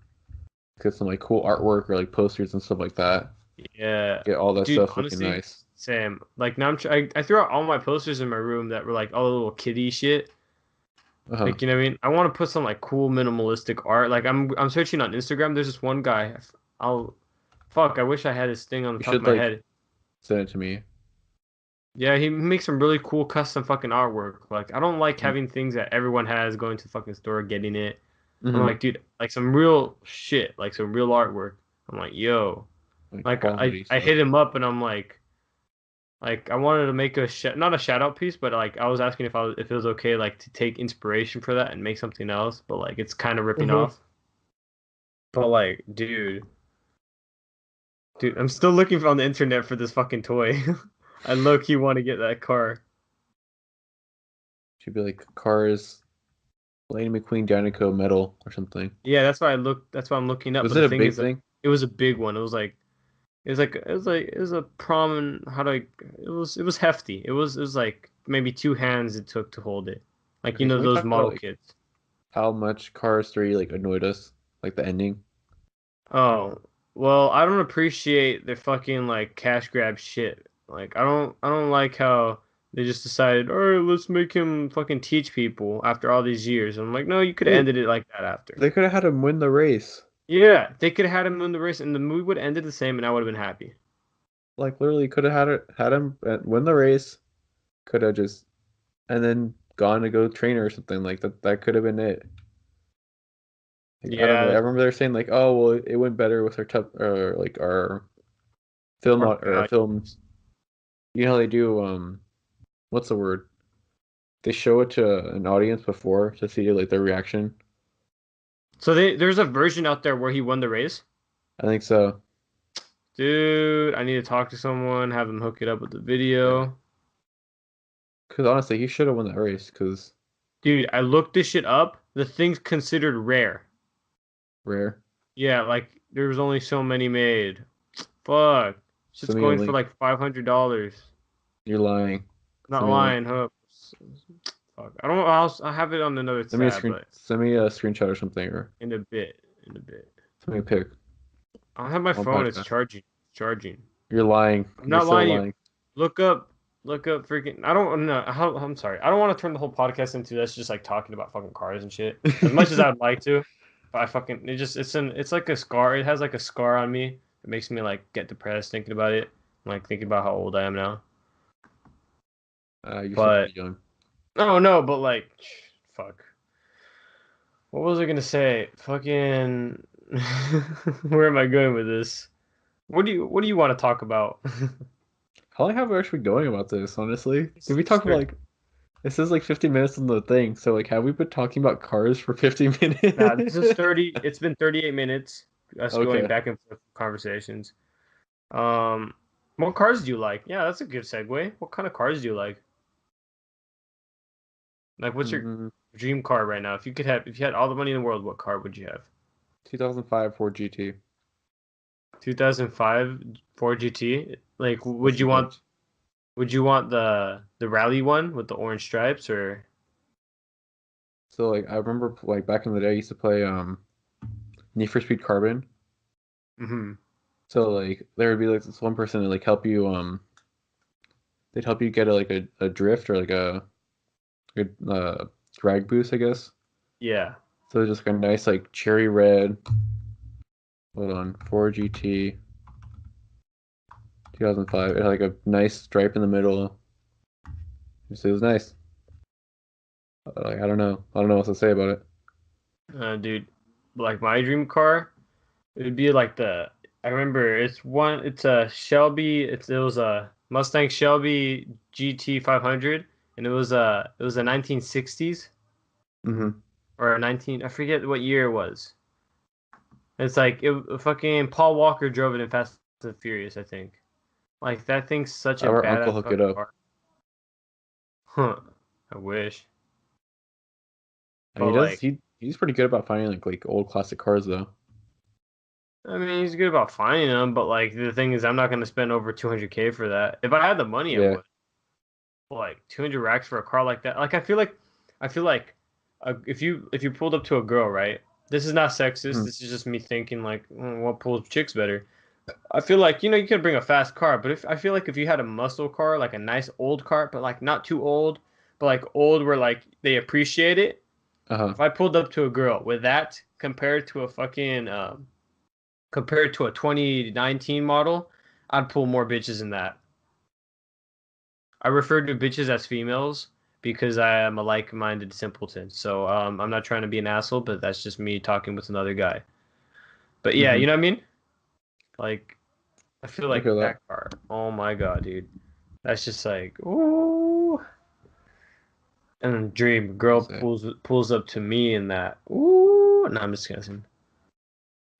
Get some like cool artwork or like posters and stuff like that. Yeah. Get all that Dude, stuff looking honestly, nice. Sam, like now I threw out all my posters in my room that were like all the little kiddie shit. Uh-huh. Like, you know what I mean? I want to put some like cool minimalistic art. Like I'm searching on Instagram. There's this one guy. I'll fuck. I wish I had his thing on the You top of should my like head. send it to me. Yeah, he makes some really cool custom fucking artwork. Like I don't like Mm-hmm. having things that everyone has, going to the fucking store getting it. I'm Mm-hmm. like, dude, like some real shit, like some real artwork. I'm like, yo, Like like quality I stuff. hit him up and I'm like I wanted to make not a shout out piece, but like I was asking if it was okay like to take inspiration for that and make something else, but like it's kind of ripping Uh-huh. off. But like, dude, I'm still looking on the internet for this fucking toy. I low key want to get that car. Should be like Cars, Lightning McQueen, Danico Metal or something. Yeah, that's why I look. That's why I'm looking up. Was But it the a thing big is, like, thing? it was a big one. It was a prominent. How do I? It was hefty. It was like maybe two hands it took to hold it. Like Okay, can we those talk about model like kits. how much Cars 3 like annoyed us? Like the ending? Oh, well, I don't appreciate their fucking like cash grab shit. Like I don't like how they just decided, all right, let's make him fucking teach people after all these years. I'm like, no, you could have Dude, ended it like that after. they could have had him win the race. Yeah, they could have had him win the race and the movie would have ended the same and I would have been happy. Like literally could have had him win the race. Could have just and then gone to go train or something like that. That could have been it. Like, I don't know. I Yeah, remember they're saying like, oh well, it went better with our or like our film our or our films. You know how they do what's the word? They show it to an audience before to see like their reaction. So there's a version out there where he won the race. I think so. Dude, I need to talk to someone, have them hook it up with the Yeah. video. Because honestly, he should have won that race. Because Dude, I looked this shit up. The thing's considered rare. rare. Yeah, like there was only so many made. Fuck. Shit's Send me a going for link. like $500. You're lying. Not Send me a link. lying, huh? Fuck. I don't know. I'll have it on another Send me a tab, screen. but Send me a screenshot or something, or in a bit. In a bit. send me a pic I don't have my on phone. It's podcast. charging. It's charging. You're lying. I'm You're not so lying to you. lying. Look up. Look up freaking. I don't know. I'm sorry. I don't want to turn the whole podcast into this just like talking about fucking cars and shit. As much as I would like to, but I fucking it's like a scar. It has like a scar on me. It makes me like get depressed thinking about it. Like thinking about how old I am now. You're still But pretty young. no, but like, fuck. What was I gonna say? Fucking. Where am I going with this? What do you want to talk about? How long have we actually been going about this? Honestly, did we It's talk about like it says like 50 minutes on the thing? So like, have we been talking about cars for 50 Nah, this is minutes? 30. It's been 38 minutes. Us going Okay. back and forth conversations. Um, what cars do you like? Yeah, that's a good segue. What kind of cars do you like? Like, what's your Mm, dream car right now? If you had all the money in the world, what car would you have? 2005 Ford GT. 2005 Ford GT. Like, What's the bench? would you want the rally one with the orange stripes or? So like, I remember like back in the day, I used to play Need for Speed Carbon. Mm-hmm. So like, there would be like this one person to like help you they'd help you get a drift or like a drag boost, I guess. Yeah. So just like a nice like cherry red. Hold on, 4 GT 2005. It had like a nice stripe in the middle. It was nice. Like I don't know what to say about it. Dude, like my dream car, it would be like I remember it's a Shelby, it was a Mustang Shelby GT 500 and it was a 1960s hmm or a 19, I forget what year it was. It's like fucking Paul Walker drove it in Fast and Furious, I think. Like that thing's such a Have our uncle badass hook it fucking up. car. Huh. I wish. I mean, But he does. like, He's pretty good about finding like old classic cars though. I mean, he's good about finding them, but like the thing is, I'm not gonna spend over 200K for that. If I had the money, I Yeah. would. Like 200 racks for a car like that. Like I feel like if you pulled up to a girl, right? This is not sexist. Mhm. This is just me thinking like, what pulls chicks better? I feel like you could bring a fast car, but if I feel like if you had a muscle car, like a nice old car, but like not too old, but like old where like they appreciate it. Uh-huh. If I pulled up to a girl with that compared to a 2019 model, I'd pull more bitches than that. I refer to bitches as females because I am a like-minded simpleton. So I'm not trying to be an asshole, but that's just me talking with another guy. But yeah, Hmm. you know what I mean? Like I feel I like feel that. that car. Oh my god, dude. That's just like ooh. And then dream What girl to say? pulls up to me in that. Ooh. No, I'm just kidding.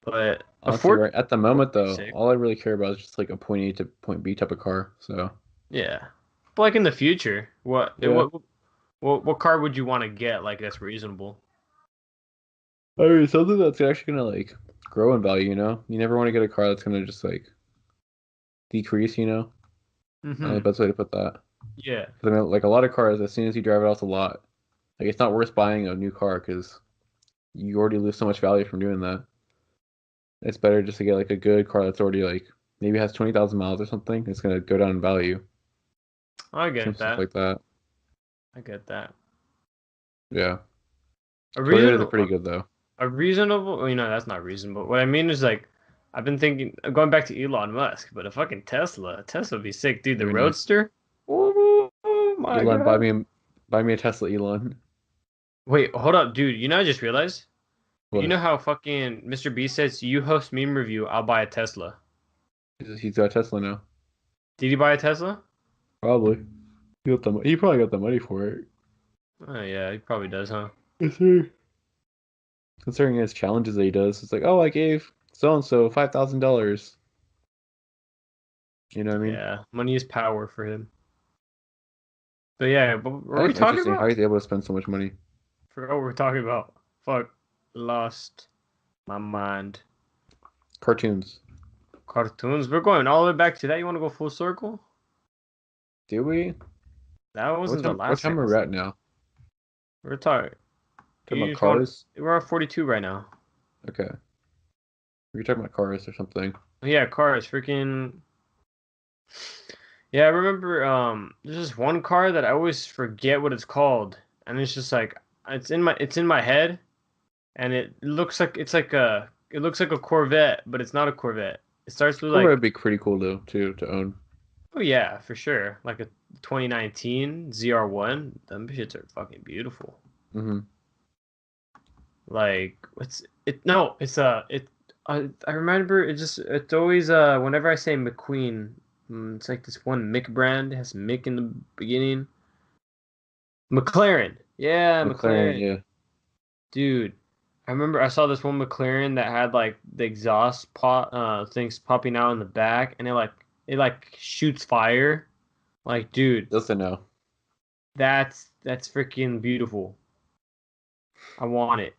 But a Honestly, Ford right at the Ford moment would be though, sick. all I really care about is just like a point A to point B type of car. So Yeah. But like in the future, what yeah. what what car would you want to get like that's reasonable? I mean, something that's actually gonna like grow in value. You never want to get a car that's gonna just like decrease. The Mm-hmm. best way to put that. Yeah. 'Cause, I mean, like a lot of cars, as soon as you drive it off the lot, like it's not worth buying a new car because you already lose so much value from doing that. It's better just to get like a good car that's already like maybe has 20,000 miles or something. It's gonna go down in value. I Some get stuff that. like that. I get that. Yeah. A Toyotas are reason pretty good though. a reasonable, well, that's not reasonable. What I mean is like I've been thinking going back to Elon Musk, but a fucking Tesla would be sick, dude. The That'd be nice. Roadster. Oh my Elon, god. buy me a Tesla, Elon. Wait, hold up, dude. You know I just realized? You know What? how fucking Mr. B says you host meme review, I'll buy a Tesla. He's got a Tesla now. Did he buy a Tesla? Probably. He probably got the money for it. Oh yeah, he probably does, huh? Yes, sir. Considering his challenges that he does, it's like, oh, I gave so and so $5,000. You know what I mean? Yeah, money is power for him. But yeah, but what I were think we it's talking interesting how about? he's able to spend so much money. Forgot what we were talking about. Fuck, lost my mind. Cartoons. Cartoons. We're going all the way back to that. You want to go full circle? Do we? That What wasn't the time? What last time thing I are we said. at now? We're talking. Talking You about just want. cars? We're at 42 right now. Okay. We're talking about cars or something. Yeah, cars. Freaking. Yeah, I remember. There's this one car that I always forget what it's called, and it's just like it's in my head, and it looks like a Corvette, but it's not a Corvette. It starts with Corvette like would be pretty cool though, too, to own. oh yeah, for sure. Like a 2019 ZR1. Them shits are fucking beautiful. Hmm. Like what's it? No, it. I remember it's always whenever I say McQueen, it's like this one Mick brand. It has Mick in the beginning. McLaren. Yeah, McLaren, McLaren. yeah. Dude, I remember I saw this one McLaren that had like the exhaust pot things popping out in the back, and it like shoots fire. Like, dude, Doesn't know. that's freaking beautiful. I want it.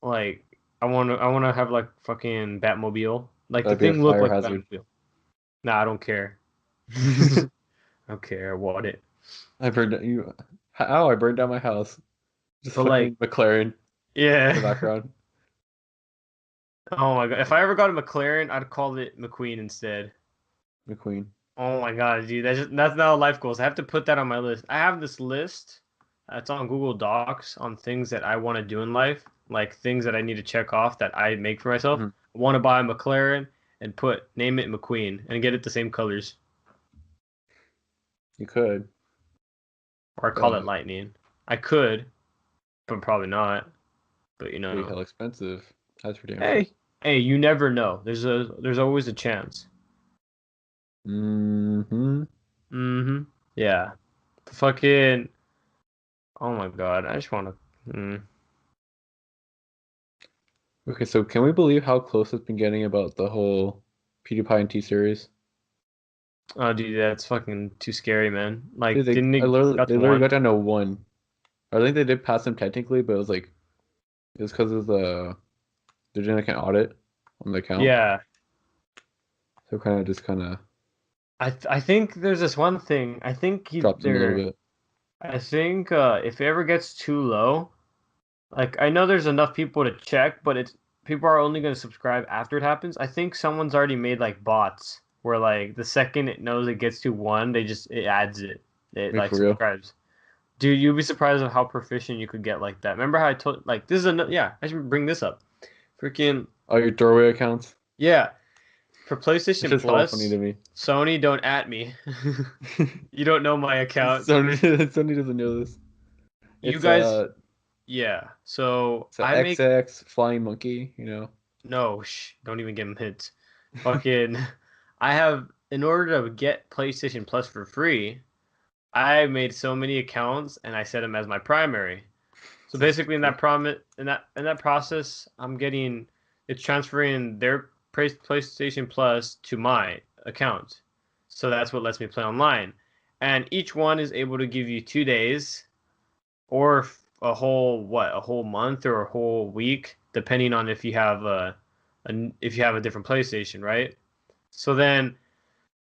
Like, I want to have like fucking Batmobile. Like the That'd be a thing looked fire like a hazard. Batmobile. Nah, I don't care. I don't care. I want it. I burned you. How I burned down my house. Just But like, fucking McLaren in the yeah. background. Oh my god. If I ever got a McLaren, I'd call it McQueen instead. McQueen. Oh my god, dude, that's now life goals. I have to put that on my list. I have this list. It's on Google Docs on things that I want to do in life, like things that I need to check off that I make for myself. Hmm. I want to buy a McLaren and name it McQueen and get it the same colors, You could, or I call it but Lightning. I could, but probably not. But it'd be hell expensive. That's for damn sure. hey, hey, you never know. There's always a chance. Hmm. Mm-hmm. Yeah. The fucking. Oh my god, I just want to. Okay, so can we believe how close it's been getting about the whole PewDiePie and T series? Oh, dude, that's fucking too scary, man. Dude, Like, didn't it got they to literally got one? down to one. I think they did pass them technically, but it was like it was because of they're doing like an audit on the account, Yeah, so kind of I think there's this one thing. dropped them a little bit. I think if it ever gets too low, like I know there's enough people to check, but it's people are only going to subscribe after it happens. I think someone's already made like bots where like the second it knows it gets to one, it adds it. It Like like for real. subscribes. Dude, you'd be surprised of how proficient you could get like that. Remember how I told like this is a yeah, I should bring this up. Freaking All your doorway accounts. yeah, for It's PlayStation just hella funny Plus, to me. Sony don't at me. You don't know my account. Sony doesn't know this. You It's guys, yeah. So it's a I make XX Flying Monkey, you know. no, don't even give him hints. Fucking, I have in order to get PlayStation Plus for free, I made so many accounts and I set them as my primary. So basically, in that process, it's transferring their PlayStation Plus to my account. So that's what lets me play online. And each one is able to give you 2 days or a whole month or a whole week, depending on if you have if you have a different PlayStation, right? So then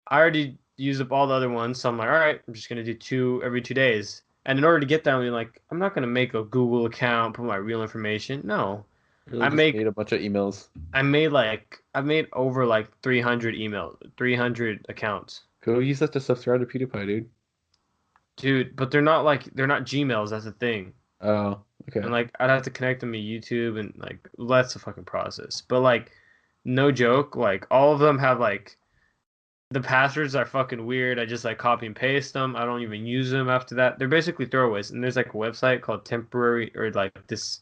I already used up all the other ones, so I'm like, all right, I'm just gonna do two every 2 days. And in order to get that, I'm not gonna make a Google account, put my real information. No, Really I just make made a bunch of emails. I made over like 300 accounts, Go use that to subscribe to PewDiePie, dude. dude. But they're not Gmails. That's the thing. Oh, And okay. like I'd have to connect them to YouTube and like that's a fucking process. But like, no joke, like all of them have like the passwords are fucking weird. I just like copy and paste them. I don't even use them after that. They're basically throwaways. And there's like a website called temporary or like this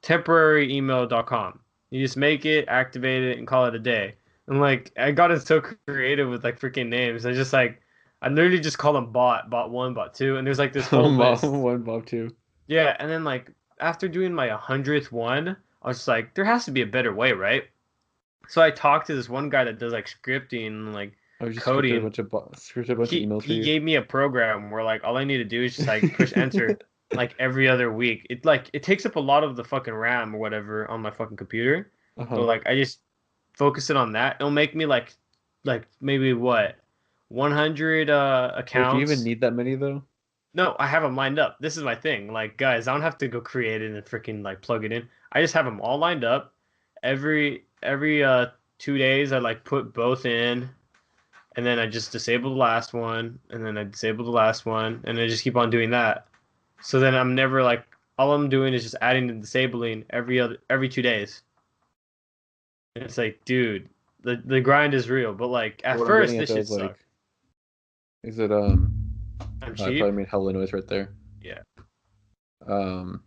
temporaryemail.com. You just make it, activate it, and call it a day. And like I got it so creative with like freaking names. I literally just call them bot one, bot two, and there's like this whole Mom list. one, Bob two. Yeah, and then like after doing my 100th one, I was just like, there has to be a better way, right? So I talked to this one guy that does like scripting and like I just coding. scripted a bunch of emails for He you. gave me a program where like all I need to do is just like push enter like every other week. It takes up a lot of the fucking RAM or whatever on my fucking computer. But Uh-huh. like I just focus it on that. It'll make me like maybe what 100 Wait, do you even accounts. need that many though? No, I have them lined up. This is my thing. Like, guys, I don't have to go create it and freaking like plug it in. I just have them all lined up. Every 2 days, I like put both in, and then I just disable the last one, and then I disable the last one, and I just keep on doing that. So then I'm never like all I'm doing is just adding and disabling every 2 days. And it's like, dude, the grind is real. But like at What I'm first, getting at this though shit is like, sucked. is it I'm oh, I probably cheap. made hella noise right there. Yeah. Um,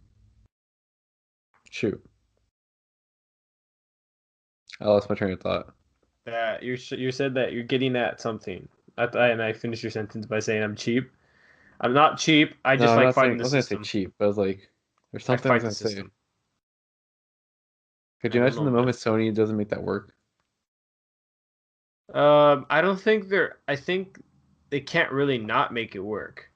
shoot, I lost my train of thought. That you said that you're getting at something. And I finished your sentence by saying I'm cheap. I'm not cheap. I No, just I'm like not saying. fighting I the was gonna say system. cheap, but I was like, there's I something I was fight the gonna say. system. Could I you don't imagine know, the man. moment Sony doesn't make that work? I don't think they're. I think they can't really not make it work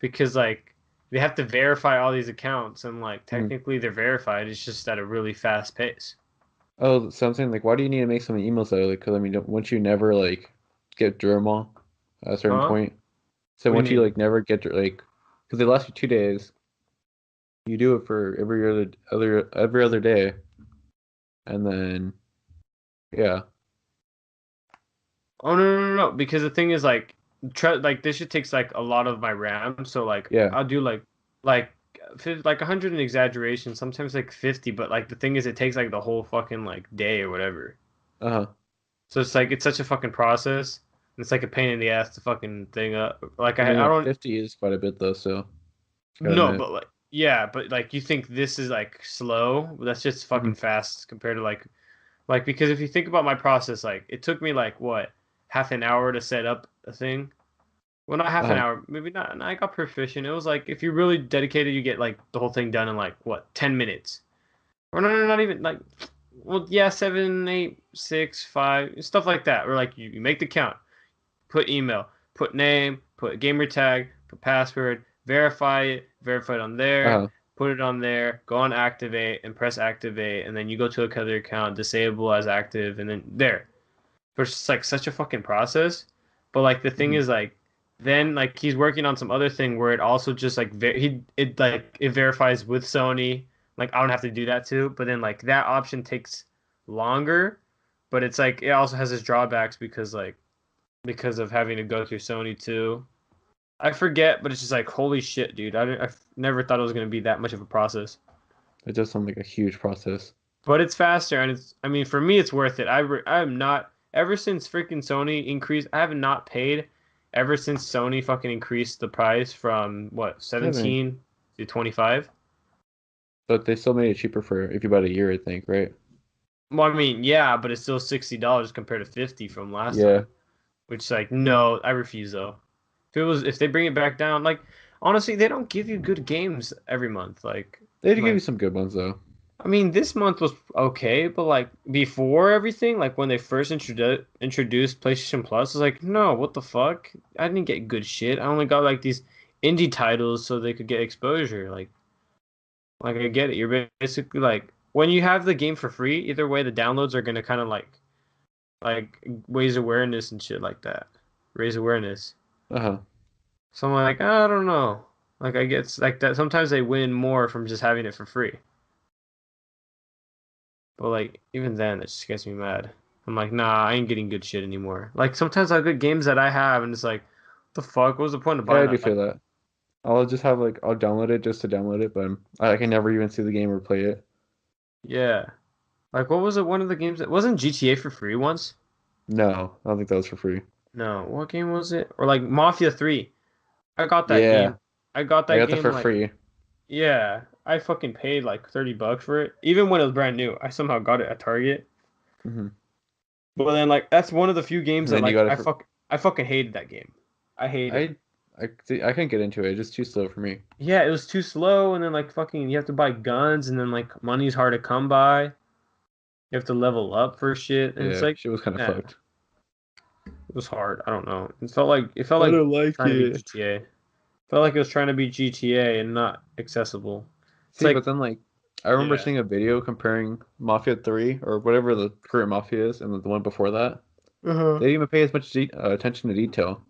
because like they have to verify all these accounts and like Hmm. technically they're verified. It's just at a really fast pace. Oh, so I'm saying like, why do you need to make so many emails though? Like, because I mean, once you never like get through them all at a certain Huh? point. So What do once you you mean? like never get to like, because they last you 2 days, you do it for every other day, and then yeah, Oh no! Because the thing is like this shit takes like a lot of my RAM. So like yeah, I'll do like like 100 in exaggeration, sometimes like 50. But like the thing is, it takes like the whole fucking like day or whatever. uh-huh. So it's like it's such a fucking process. And it's like a pain in the ass to fucking thing up. Like I mean, I like don't 50 is quite a bit though, so gotta no, admit. but like yeah, but like you think this is like slow? But that's just Hmm. fucking fast compared to like because if you think about my process, like it took me like what half an hour to set up a thing. Well, not half an Uh-huh. hour, maybe not. And I got proficient. It was like if you're really dedicated, you get like the whole thing done in like what 10 minutes. Or no, not even like, well, yeah, 7, 8, 6, 5, stuff like that. Where like you make the count, put email, put name, put gamer tag, put password, verify it on there, Uh-huh. put it on there, go on activate and press activate, and then you go to another account, disable as active, and then there. But it's just like such a fucking process. But like the thing Mhm. is like then like he's working on some other thing where it also just like it verifies with Sony. Like I don't have to do that too, but then like that option takes longer, but it's like it also has its drawbacks because of having to go through Sony too. I forget, but it's just like holy shit, dude. I never thought it was gonna be that much of a process. It does sound like a huge process. But it's faster, and it's. I mean, for me, it's worth it. I'm not. Ever since freaking Sony increased, I have not paid. Ever since Sony fucking increased the price from what Seven. 17 to 25. But they still made it cheaper for if you bought a year, I think, right? Well, I mean, yeah, but it's still $60 compared to 50 from last Yeah. time. Which like, no, I refuse though. If they bring it back down, like honestly, they don't give you good games every month. They did give you Like some good ones though. I mean, this month was okay, but like before everything, like when they first introduced PlayStation Plus, I was like, no, what the fuck? I didn't get good shit. I only got like these indie titles so they could get exposure. Like I get it. You're basically like when you have the game for free, either way, the downloads are gonna kind of like raise awareness and shit like that. Raise awareness. Uh-huh. So I'm like, I don't know. Like I get like that. Sometimes they win more from just having it for free. But like even then, it just gets me mad. I'm like, nah, I ain't getting good shit anymore. Like sometimes I get games that I have, and it's like, what the fuck? What was the point of Yeah, I buying do that? feel that. I'll just have like I'll download it just to download it, but I can never even see the game or play it. Yeah. Like what was it? One of the games that wasn't GTA for free once? No, I don't think that was for free. No, what game was it? Or like Mafia 3. I got that Yeah, game. I got I that got that game for like free. yeah. I fucking paid like $30 for it, even when it was brand new. I somehow got it at Target. Hmm. But then like that's one of the few games And that then you like got it for I fucking hated that game. I hate it. I I couldn't get into it. It's just too slow for me. Yeah, it was too slow, and then like fucking, you have to buy guns, and then like money's hard to come by. You have to level up for shit, and it's Yeah, like, shit was kind of yeah, fucked. it was hard. I don't know. It felt like don't like trying to be it. GTA. Felt like it was trying to be GTA and not accessible. It's See, but like, then like I remember yeah, seeing a video comparing Mafia 3 or whatever the current Mafia is and the one before that. uh-huh. They didn't even pay as much attention to detail.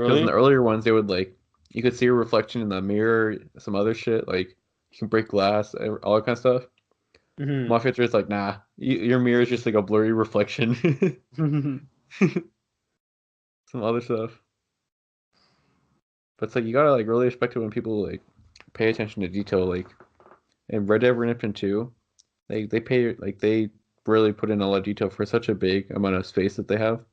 Because in the Really? earlier ones, they would like you could see a reflection in the mirror, some other shit like you can break glass, all that kind of stuff. Mm-hmm. Mafia 3 is like, nah, your mirror is just like a blurry reflection. Some other stuff. But it's like you gotta like really respect it when people like pay attention to detail. Like in Red Dead Redemption 2, they really put in a lot of detail for such a big amount of space that they have.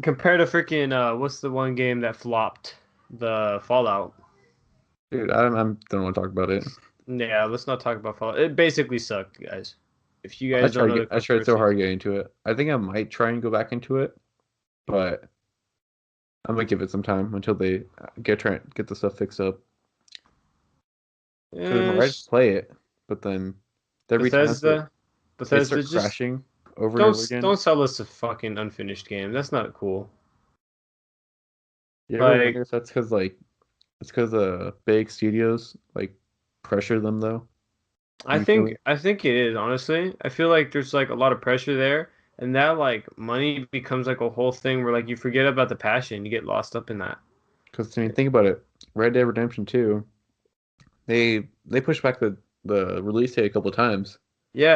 Compared to freaking what's the one game that flopped? The Fallout. Dude, I don't want to talk about it. Yeah, let's not talk about Fallout. It basically sucked, guys. If you guys don't know the I tried so controversies. hard getting into it. I think I might try and go back into it, but I'm gonna give it some time until they get the stuff fixed up. Because Eh, I'd play it, but then every time Bethesda, they Bethesda, start just crashing over and don't over again. don't sell us a fucking unfinished game. That's not cool. You ever Like wonder if that's because like it's because big studios like pressure them though mutually? I think it is, honestly. I feel like there's like a lot of pressure there, and that like money becomes like a whole thing where like you forget about the passion, you get lost up in that. Because I mean, think about it. Red Dead Redemption 2, they pushed back the release date a couple of times,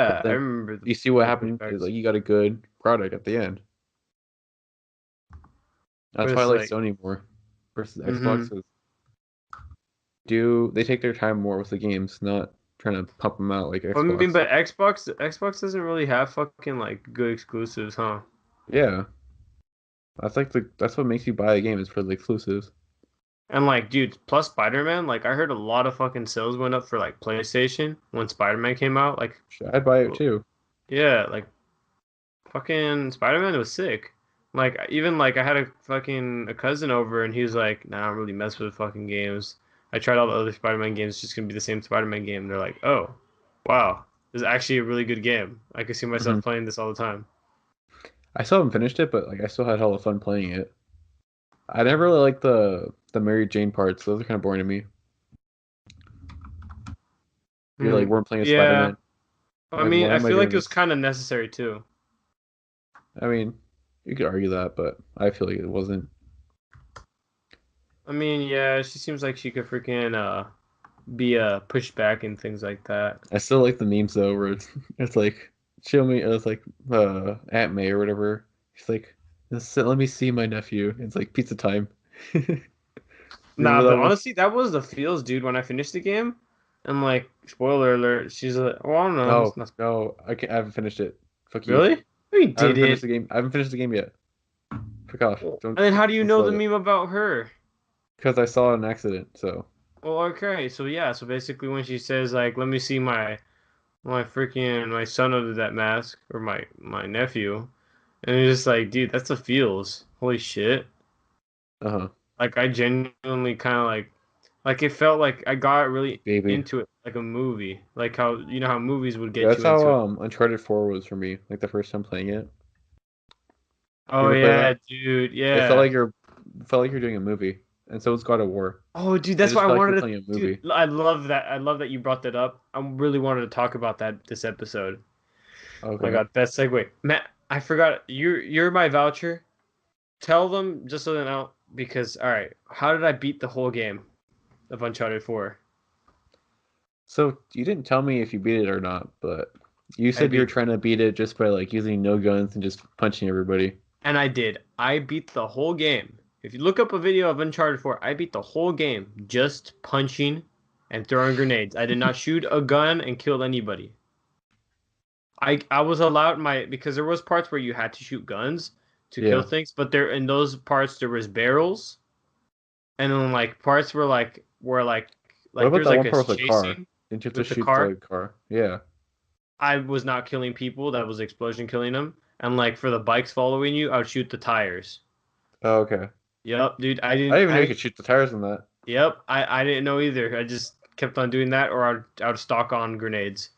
but Yeah, I then remember you see what the happened is pushbacks. like you got a good product at the end. But That's why I it's like like Sony more versus mm-hmm. Xbox. Is they take their time more with the games, not trying to pump them out like I mean, Xbox. but Xbox doesn't really have fucking like good exclusives, huh? Yeah, that's what makes you buy a game is for the exclusives. And like, dude, plus Spider-Man, like I heard a lot of fucking sales went up for like PlayStation when Spider-Man came out. Like, I'd buy it too. yeah, like fucking Spider-Man was sick. Like even like I had a cousin over and he was like, "Nah, I don't really mess with fucking games. I tried all the other Spider-Man games, it's just gonna be the same Spider-Man game." And they're like, "Oh, wow, is actually a really good game. I could see myself Mhm. playing this all the time. I still haven't finished it, but like I still had hella fun playing it. I never really liked the Mary Jane parts. Those are kind of boring to me. You like Hmm. weren't playing as Yeah. Spider-Man. I Like, mean, why I am I feel like doing it was this? kind of necessary too. I mean, you could argue that, but I feel like it wasn't. I mean, yeah, she seems like she could freaking be pushed back and things like that. I still like the memes though, where it's like show me. It's like Aunt May or whatever. She's like, let me see my nephew. It's like pizza time. Nah, Remember but that one? honestly, that was the feels, dude. When I finished the game, and like, spoiler alert, she's like, well, I don't know, No, it's not no, I haven't finished it. Fuck you. really. We I haven't did finished it. the game. I haven't finished the game yet. Fuck off. And then how do you Don't know the spoil it. meme about her? Because I saw an accident. So Well, okay, so yeah, so basically when she says like, "Let me see my freaking my son under that mask or my nephew," and it's just like, dude, that's the feels. Holy shit! uh-huh. Like I genuinely kind of like it felt like I got really Baby. into it, like a movie, like how you know how movies would Yeah, get that's you into how it. Uncharted 4 was for me. Like the first time playing it. You Oh ever play yeah, that? dude, It felt yeah. like you're doing a movie. And so was God of War. Oh, dude, It that's just why I felt like you're wanted to. playing a Dude, movie. I love that. I love that you brought that up. I really wanted to talk about that this episode. Oh my Okay. God, best segue. Matt, I forgot. You're my voucher. Tell them just so they know because all right, how did I beat the whole game of Uncharted 4? So you didn't tell me if you beat it or not, but you I said you were beat trying to beat it just by like using no guns and just punching everybody. and I did. I beat the whole game. If you look up a video of Uncharted 4, I beat the whole game just punching and throwing grenades. I did not shoot a gun and kill anybody. I was allowed my because there was parts where you had to shoot guns to kill Yeah. things, but there in those parts there was barrels, and then like parts were What like about there's that like one a part with the chase car? scene Didn't you have to with the shoot car. the car? Yeah. I was not killing people. That was the explosion killing them. And like for the bikes following you, I would shoot the tires. Oh, okay. Yep, dude. I didn't even know you could shoot the tires in that. Yep. I didn't know either. I just kept on doing that, or I would stock on grenades.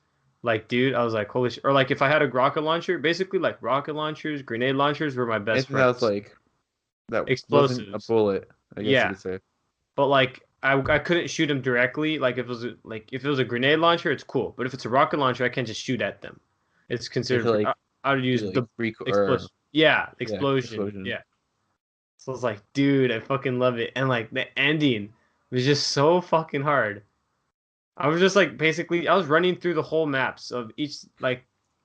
Like, dude, I was like, holy sh! Or like if I had a rocket launcher, basically like rocket launchers, grenade launchers were my best Anything that was friends. like that wasn't a Explosives. bullet, I guess you Yeah, could say. but like I couldn't shoot them directly. Like if it was a grenade launcher, it's cool. But if it's a rocket launcher, I can't just shoot at them. It's You have to considered. like I would use do the like three or explosion. Yeah, yeah, explosion. explosion. Yeah. So I was like, dude, I fucking love it. And like the ending was just so fucking hard. I was just like basically I was running through the whole maps of each like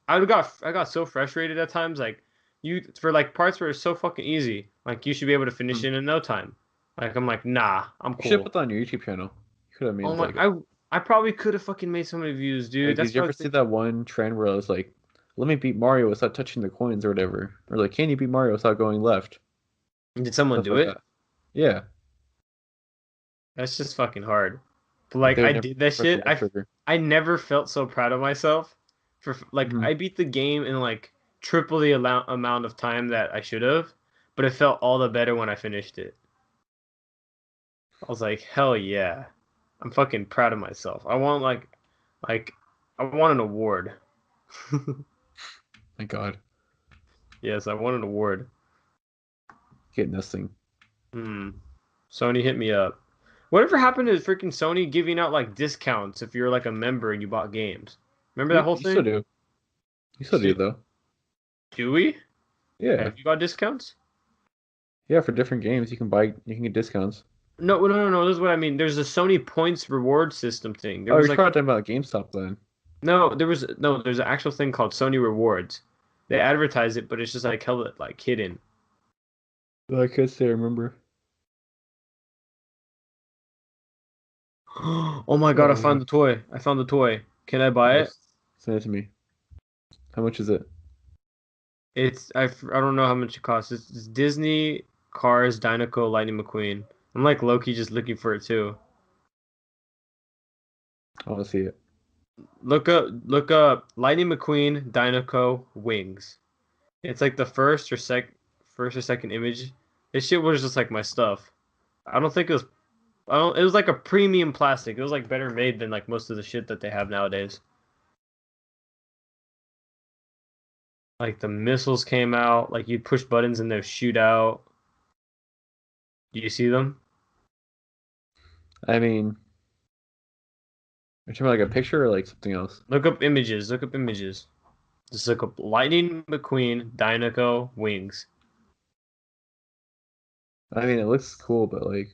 I got so frustrated at times like you for like parts where it's so fucking easy like you should be able to finish Hmm. it in no time. Like I'm like nah, I'm You should cool. put that on your YouTube channel. You could have Oh made my like I probably could have fucking made so many views, dude. like That's did you what I ever was see thinking. that one trend where it was like, let me beat Mario without touching the coins or whatever? Or like, can you beat Mario without going left? Did someone Stuff do like it? that. Yeah. That's just fucking hard. But Like like they would I never did that press the shit. left trigger. I never felt so proud of myself for like Hmm. I beat the game in like triple the amount of time that I should have, but it felt all the better when I finished it. I was like, hell yeah. I'm fucking proud of myself. I want like I want an award. My God. Yes, I want an award. Get nothing. Hmm. Sony hit me up. Whatever happened to freaking Sony giving out like discounts if you're like a member and you bought games? Remember that whole You still thing? do. You still do though. Do we? Yeah. Have you got discounts? Yeah, for different games you can get discounts. No, no, no, no. This is what I mean. There's a Sony points reward system thing. There Oh, was you're like probably talking about GameStop then. no, there was no. There's an actual thing called Sony Rewards. They advertise it, but it's just like hella like hidden. Well, I could say I remember. Oh my God! I found Uh, the toy. I found the toy. Can I buy it? yes. Send it to me. How much is it? I don't know how much it costs. It's Disney Cars Dinoco Lightning McQueen. I'm like Loki just looking for it too. I want to see it. Look up Lightning McQueen Dinoco Wings. It's like the first or second image. This shit was just like my stuff. I don't think it was I don't it was like a premium plastic. It was like better made than like most of the shit that they have nowadays. Like the missiles came out. Like you'd push buttons and they'd shoot out. Do you see them? I mean, you're talking about like a picture or like something else? Look up images. Look up images. Just look up Lightning McQueen Dynaco wings. I mean, it looks cool, but like,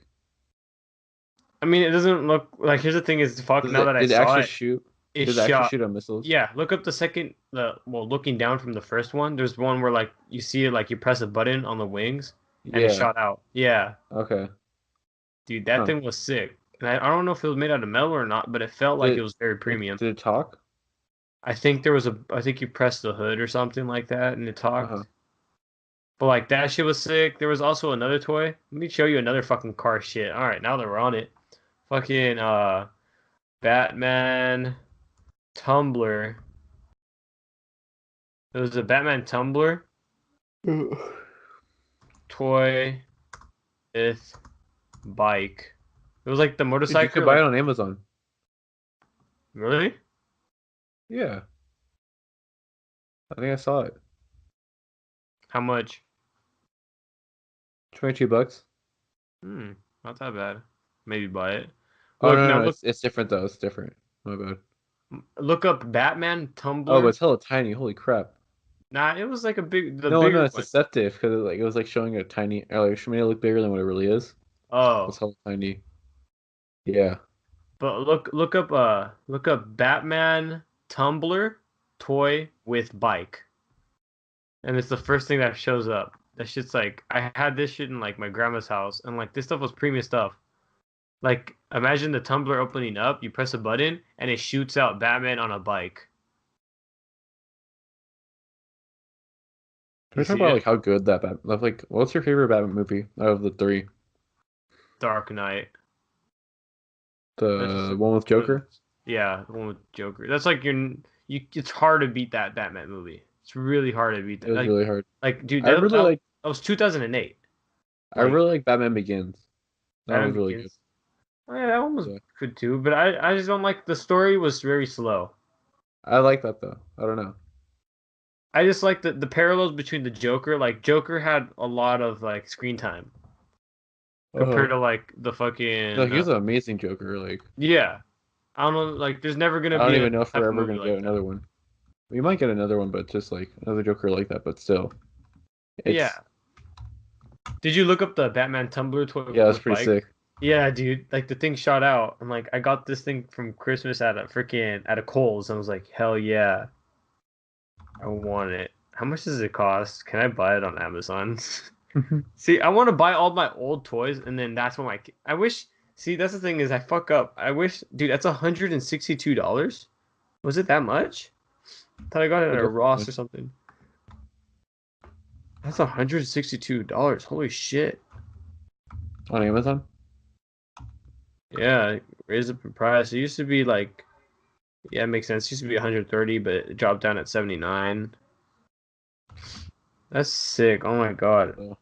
I mean, it doesn't look like. Here's the thing: is fuck. Now that I did it saw actually it, shoot? it Did it actually shot. shoot on missiles? Yeah, look up the second. Looking down from the first one, there's one where like you see it, like you press a button on the wings and it Yeah. shot out. Yeah, Okay. dude, that Huh. thing was sick. And I don't know if it was made out of metal or not, but it felt like Did it was very premium. Did it talk? I think there was a. I think you pressed the hood or something like that, and it talked. Uh-huh. But like that shit was sick. There was also another toy. Let me show you another fucking car shit. All right, now that we're on it, fucking Batman tumbler. There was a Batman tumbler toy with bike. It was like the Dude, motorcycle. you could buy like- it on Amazon. Really? Yeah. I think I saw it. How much? $22. Not that bad. Maybe buy it. Oh Look, no, now no, look, it's different though. It's different. My bad. look up Batman tumbler. Oh, but it's hella tiny. Holy crap. Nah, it was like the No, bigger it's one. deceptive because it was like showing a tiny, or like made it look bigger than what it really is. Oh, It's hella tiny. Yeah. but look up Batman tumbler toy with bike, and it's the first thing that shows up. That shit's like I had this shit in like my grandma's house, and like this stuff was premium stuff. Like imagine the tumbler opening up, you press a button, and it shoots out Batman on a bike. Can we You talk see about it? like how good that Batman? Like, what's your favorite Batman movie out of the three? Dark Knight. The one with Joker? Yeah, the one with Joker. That's like it's hard to beat that Batman movie. It's really hard to beat It that. was Like, really hard. dude, I really like. that was 2008. I Like, really like Batman Begins. That Batman was really Begins. Oh, yeah, that one was good too, but I just don't like the story was very slow. good. I like that though. I don't know. I just like the parallels between the Joker. Like Joker had a lot of like screen time compared to like the fucking No, he was an amazing Joker. Like, yeah. I don't know. Like, there's never I gonna don't be even know if type we're of ever movie gonna like get that. another one. We might get another one, but just like another Joker like that. But still, it's, Yeah. Did you look up the Batman Tumblr toy? yeah, that's with pretty bike? sick. Yeah, dude. Like the thing shot out. I'm like, I got this thing from Christmas at a Kohl's. And I was like, hell yeah, I want it. How much does it cost? Can I buy it on Amazon? See, I want to buy all my old toys, and then that's when I wish. See, that's the thing is I fuck up. I wish, dude. That's $162. Was it that much? I thought I got it at a Ross or something. That's $162. Holy shit. On Amazon? Yeah, raised up in price. It used to be like, yeah, it makes sense. It used to be 130, but it dropped down at 79. That's sick. Oh my god. Yeah.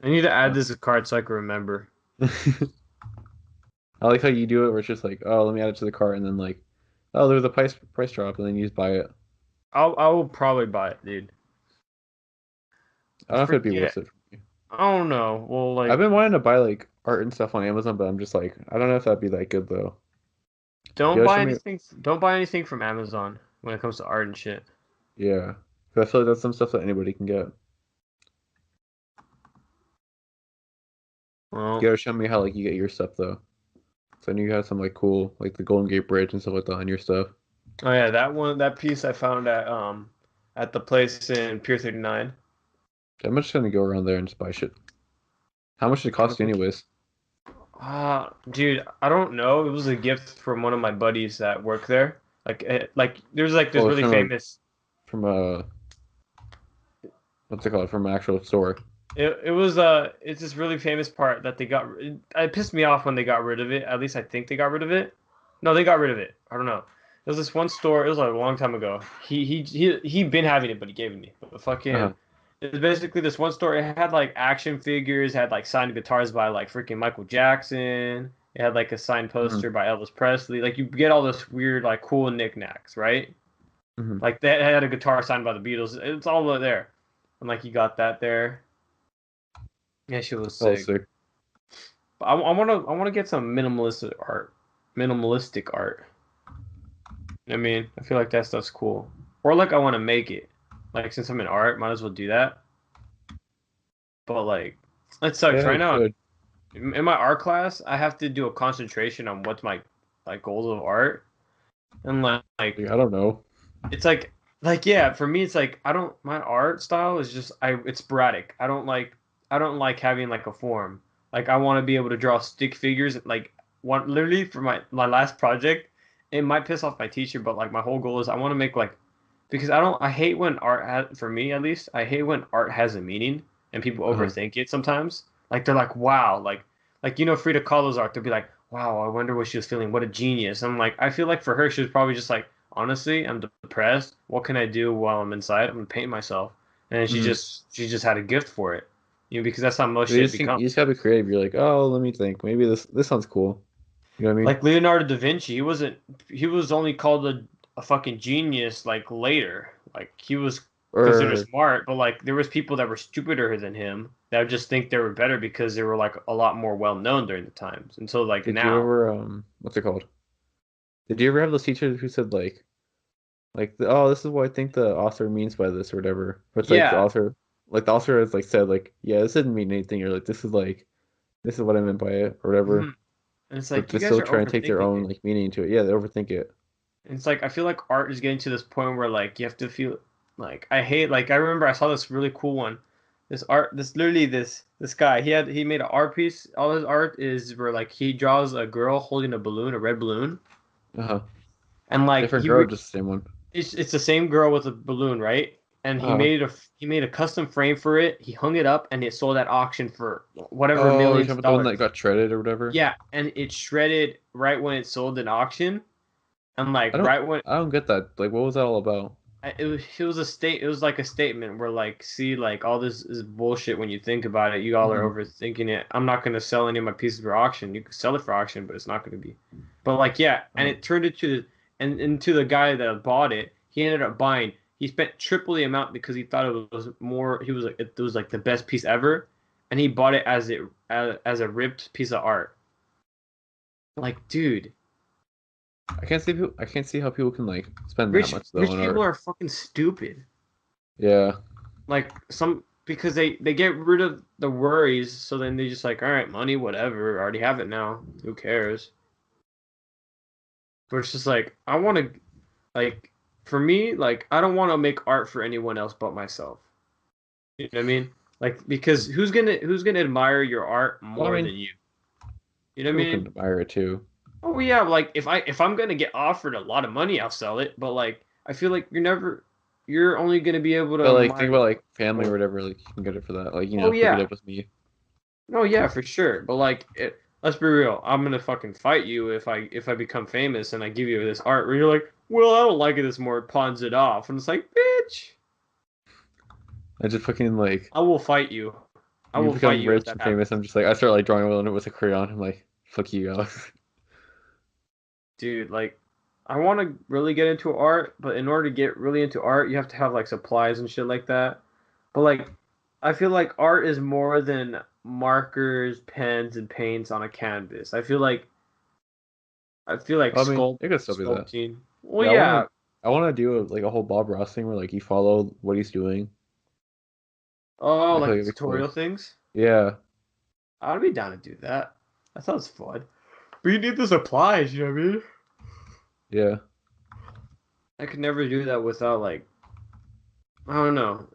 I need to add this to cart so I can remember. I like how you do it where it's just like, oh, let me add it to the cart, and then like, oh, there's a price drop, and then you just buy it. I will probably buy it, dude. I don't know if it'd be Forget- worth it for me. I don't know. Well, like, I've been wanting to buy like art and stuff on Amazon, but I'm just like, I don't know if that'd be that good though. don't Yeah, buy show me- anything. Don't buy anything from Amazon when it comes to art and shit. Yeah, 'cause I feel like that's some stuff that anybody can get. Well, You gotta show me how like you get your stuff though. So I knew you had some like cool, like the Golden Gate Bridge and stuff like that on your stuff. oh yeah, that piece I found at the place in Pier 39. I'm just gonna go around there and just buy shit. How much did it cost you anyways? Dude, I don't know. It was a gift from one of my buddies that work there. Like there's like this Oh, really from a- famous. From what's it called? From an actual store. It was it's this really famous part that they got. It pissed me off when they got rid of it. At least I think they got rid of it. No, they got rid of it. I don't know. There was this one store. It was like a long time ago. He been having it, but he gave it me. But fucking. Uh-huh. It was basically this one store. It had like action figures, had like signed guitars by like freaking Michael Jackson. It had like a signed poster by Elvis Presley. Like you get all this weird like cool knickknacks, right? Mhm. Like they had a guitar signed by the Beatles. It's all there, and like you got that there. Yeah, she was Oh, sick. sick. But I wanna get some minimalistic art. I mean, I feel like that stuff's cool. Or like I want to make it. Like since I'm in art, might as well do that. But like, it sucks Yeah, right you now. should. In my art class, I have to do a concentration on what's my like goals of art, and like Like, I don't know. it's like yeah, for me it's like I don't my art style is just it's sporadic. I don't like having like a form. Like I want to be able to draw stick figures like one literally for my last project. It might piss off my teacher, but like my whole goal is I want to make like because I hate when for me at least, I hate when art has a meaning and people Uh-huh. overthink it sometimes. Like they're like, wow, like Frida Kahlo's art, they'll be like, wow, I wonder what she was feeling. What a genius. I'm like, I feel like for her, she was probably just like, honestly, I'm depressed. What can I do while I'm inside? I'm gonna paint myself. And she Mhm. just she just had a gift for it. Because that's how most You shit just think becomes. you just gotta be creative. You're like, oh, let me think. Maybe this sounds cool. You know what I mean? Like Leonardo da Vinci, he was only called a fucking genius like later. Like he was considered Or smart, but like there was people that were stupider than him that would just think they were better because they were like a lot more well known during the times. Until like did you now. ever what's it called? Did you ever have those teachers who said oh, this is what I think the author means by this or whatever? Or it's Yeah. like the author has like said like, yeah, this didn't mean anything. Or like this is what I meant by it or hmm whatever. And it's But like they you guys still are try and take their overthinking own it. like meaning to it. Yeah, they overthink it. And it's like I feel like art is getting to this point where like you have to feel like I hate like I remember I saw this really cool one. This literally this guy he made an art piece. All his art is where like he draws a girl holding a balloon, a red balloon, Uh-huh. and like Different girl, just the same one. it's the same girl with a balloon, right? And Uh-huh. he made a custom frame for it. He hung it up and it sold at auction for whatever Oh, you're millions talking of about the one dollars. that got shredded or whatever? Yeah, and it shredded right when it sold at auction, and like I don't right when I don't get that. Like what was that all about? it was like a statement where like see like all this is bullshit when you think about it. You all are Hmm. overthinking it. I'm not gonna sell any of my pieces for auction. You can sell it for auction, but it's not gonna be. But like yeah, and Uh, it turned into and into the guy that bought it. He ended up buying. He spent triple the amount because he thought it was more. He was like it was like the best piece ever, and he bought it as a ripped piece of art. Like dude, I can't see how people can like spend that much though rich on people art. are fucking stupid. Yeah. Like some because they get rid of the worries, so then they just like, all right, money, whatever, I already have it now. Who cares? But it's just like I want to like for me, like I don't want to make art for anyone else but myself. You know what I mean? Like because who's gonna admire your art Well, I more mean, than you? You know what I people can mean? admire it too. Oh yeah, like if I'm gonna get offered a lot of money, I'll sell it. But like I feel like you're only gonna be able to But like think admire. about like family or whatever, like you can get it for that. Like, Oh hook it yeah, up with me. oh yeah, for sure. But like, let's be real. I'm gonna fucking fight you if I become famous and I give you this art where you're like, well, I don't like it this more. It pawns it off, and it's like, bitch, I just fucking like I will fight you. I you will fight become you if rich that and famous. happens, I'm just like I start like drawing on it with a crayon. I'm like, fuck you, Alex. dude. Like, I want to really get into art, but in order to get really into art, you have to have like supplies and shit like that. But like, I feel like art is more than markers, pens, and paints on a canvas. I feel like I mean, it could still be that. sculpting. Well, Yeah, yeah. I wanna do like a whole Bob Ross thing where like you follow what he's doing. Oh, I feel like like the it'd be cool. tutorial things. Yeah, I'd be down to do that. That sounds fun. But you need the supplies, you know what I mean? yeah. I could never do that without like I don't know.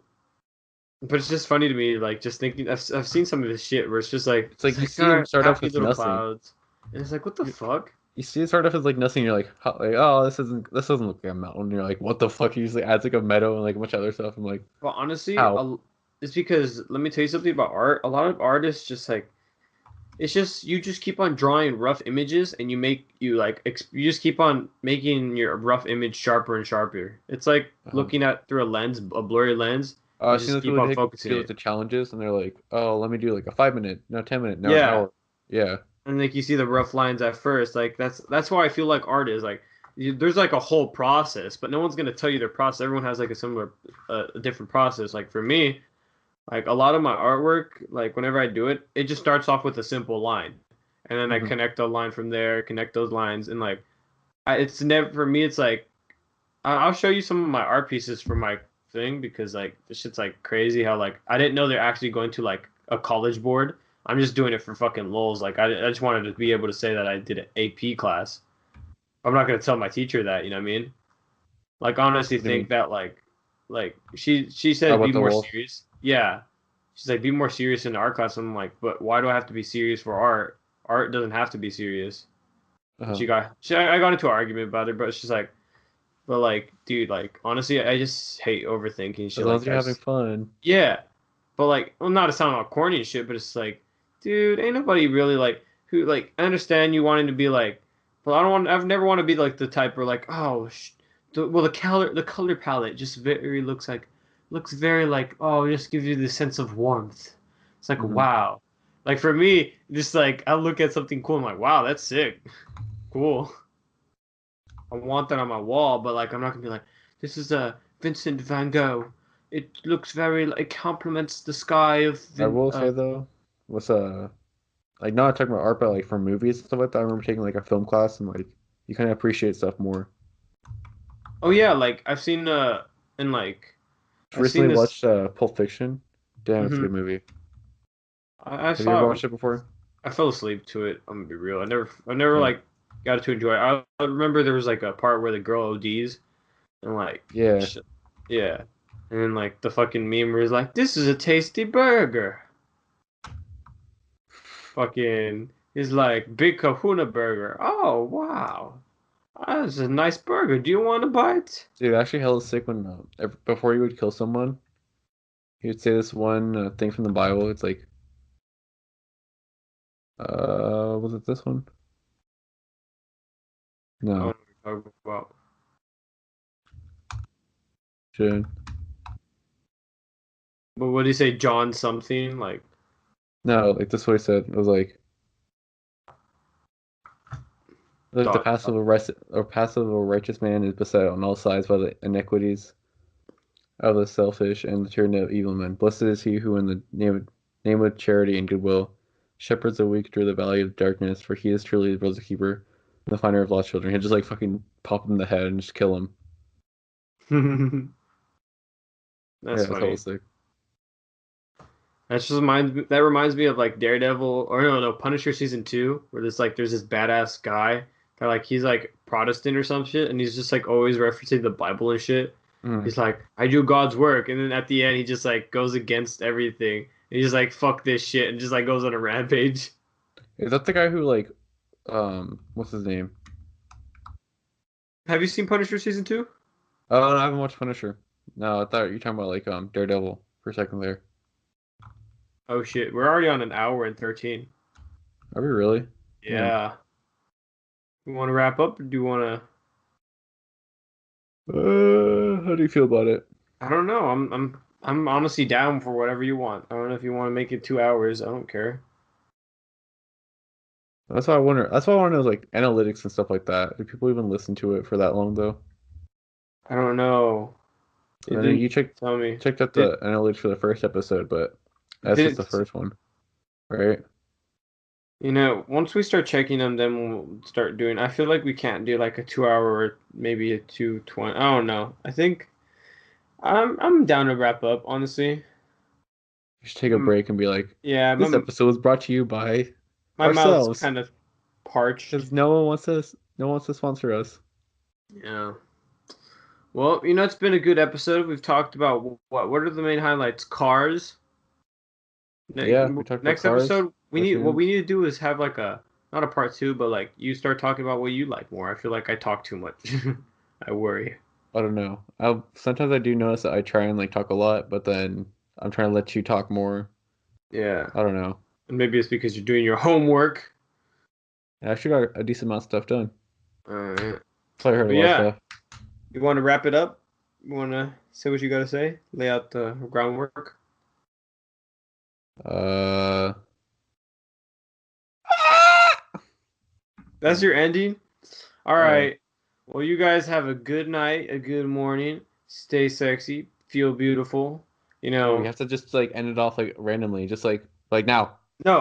But it's just funny to me, like just thinking. I've seen some of this shit where It's like you it's see him like start off happy with little nothing. clouds, and it's like what the fuck? You see it start off as like nothing. You're like, oh, this doesn't look like a mountain. You're like, what the fuck? He usually adds like a meadow and like a bunch of other stuff. I'm like, But honestly, how? it's because let me tell you something about art. A lot of artists just like it's just you just keep on drawing rough images, and you just keep on making your rough image sharper and sharper. It's like Um, looking at through a lens, a blurry lens. You I've seen just those keep people on who focusing do like it. the challenges, and they're like, oh, let me do like a 5 minute, no 10 minute, now an Yeah, hour. Yeah, and like you see the rough lines at first, like that's why I feel like art is like there's like a whole process, but no one's gonna tell you their process. Everyone has like a similar, a different process. Like for me, like a lot of my artwork, like whenever I do it, it just starts off with a simple line, and then I Mhm. connect a line from there, connect those lines, and like it's never for me. It's like I'll show you some of my art pieces for my thing because like this shit's like crazy how like I didn't know they're actually going to like a college board. I'm just doing it for fucking lulz. Like I just wanted to be able to say that I did an AP class. I'm not gonna tell my teacher that, you know what I mean? Like honestly What do you think mean? that like she Oh, says be about the more wolf? serious. Yeah. She's like be more serious in art class. I'm like, but why do I have to be serious for art? Art doesn't have to be serious. And Uh-huh. I got into an argument about it, but she's like, but like, dude, like honestly, I just hate overthinking As shit long like as you're that. having fun. Yeah. But like, well, not to sound all corny and shit, but it's like, dude, ain't nobody really like who like. I understand you wanting to be like, but I don't want. I've never want to be like the type where like, oh, well, the color palette just very looks very like, oh, it just gives you this sense of warmth. It's like Hmm. wow. Like for me, just like I look at something cool, I'm like, wow, that's sick, cool. I want that on my wall, but like I'm not gonna be like, this is a Vincent van Gogh. It looks very it complements the sky of I will say though, what's like not talking about art, but like for movies and stuff like that. I remember taking like a film class and like you kind of appreciate stuff more. oh yeah, like I've seen and like Just I've seen recently this. watched Pulp Fiction. Damn, it's a good hmm movie. I Have you ever saw it. watched it before? I fell asleep to it. I'm gonna be real. I never Yeah. like got to enjoy it. I remember there was like a part where the girl ODs and like Yeah. sh yeah, and then like the fucking meme was like, this is a tasty burger. Fucking is like big Kahuna burger. Oh wow. That's a nice burger. Do you want a bite? Dude, actually hella sick when before you would kill someone, he would say this one thing from the Bible. It's like, was it this one? I don't know No, what you're talking about. shouldn't. But what do you say, John something? Like, No, like this is what he said. It was like the dot, passive passive or righteous man is beset on all sides by the iniquities of the selfish and the tyranny of evil men. Blessed is he who, in the name of charity and goodwill, shepherds the weak through the valley of darkness. For he is truly the rose keeper and the finder of lost children. He'd just like fucking pop him in the head and just kill him. that's Yeah, it's hella funny. sick. That reminds me of like Daredevil or no Punisher season 2 where there's this badass guy that like he's like Protestant or some shit and he's just like always referencing the Bible and shit. Mm. He's like, I do God's work, and then at the end he just like goes against everything. And he's just like, fuck this shit, and just like goes on a rampage. Is that the guy who like what's his name? Have you seen Punisher season 2? Oh, no, I haven't watched Punisher. No, I thought you were talking about like Daredevil for a second there. Oh shit, we're already on an hour and 13. Are we really? Damn. Yeah. You want to wrap up or do you want to? How do you feel about it? I don't know. I'm honestly down for whatever you want. I don't know if you want to make it 2 hours. I don't care. That's why I wonder. That's why I want to know like analytics and stuff like that. Do people even listen to it for that long though? I don't know. It I mean, didn't you tell me. checked out Did the analytics for the first episode, but that's just the did first one, right? once we start checking them, then we'll start doing. I feel like we can't do like a 2 hour or maybe a 2:20. I don't know. I think I'm down to wrap up, honestly. You should take a Mm, break and be like, yeah, this my episode was brought to you by my mouth's ourselves, kind of parched. because no one wants to sponsor us. Yeah. Well, it's been a good episode. We've talked about what are the main highlights? Cars. Yeah, we talked about Next cars, episode, what we cartoons. need to do is have like a not a part two, but like you start talking about what you like more. I feel like I talk too much. I worry. I don't know. Sometimes I do notice that I try and like talk a lot, but then I'm trying to let you talk more. Yeah, I don't know. and maybe it's because you're doing your homework. I actually got a decent amount of stuff done. Alright. Probably heard a But lot of yeah, stuff. you want to wrap it up? You want to say what you got to say? Lay out the groundwork. Uh, That's your ending. All yeah. right. Well, you guys have a good night, a good morning. Stay sexy, feel beautiful. You Oh, we know, have to just like end it off like randomly, just like now. no,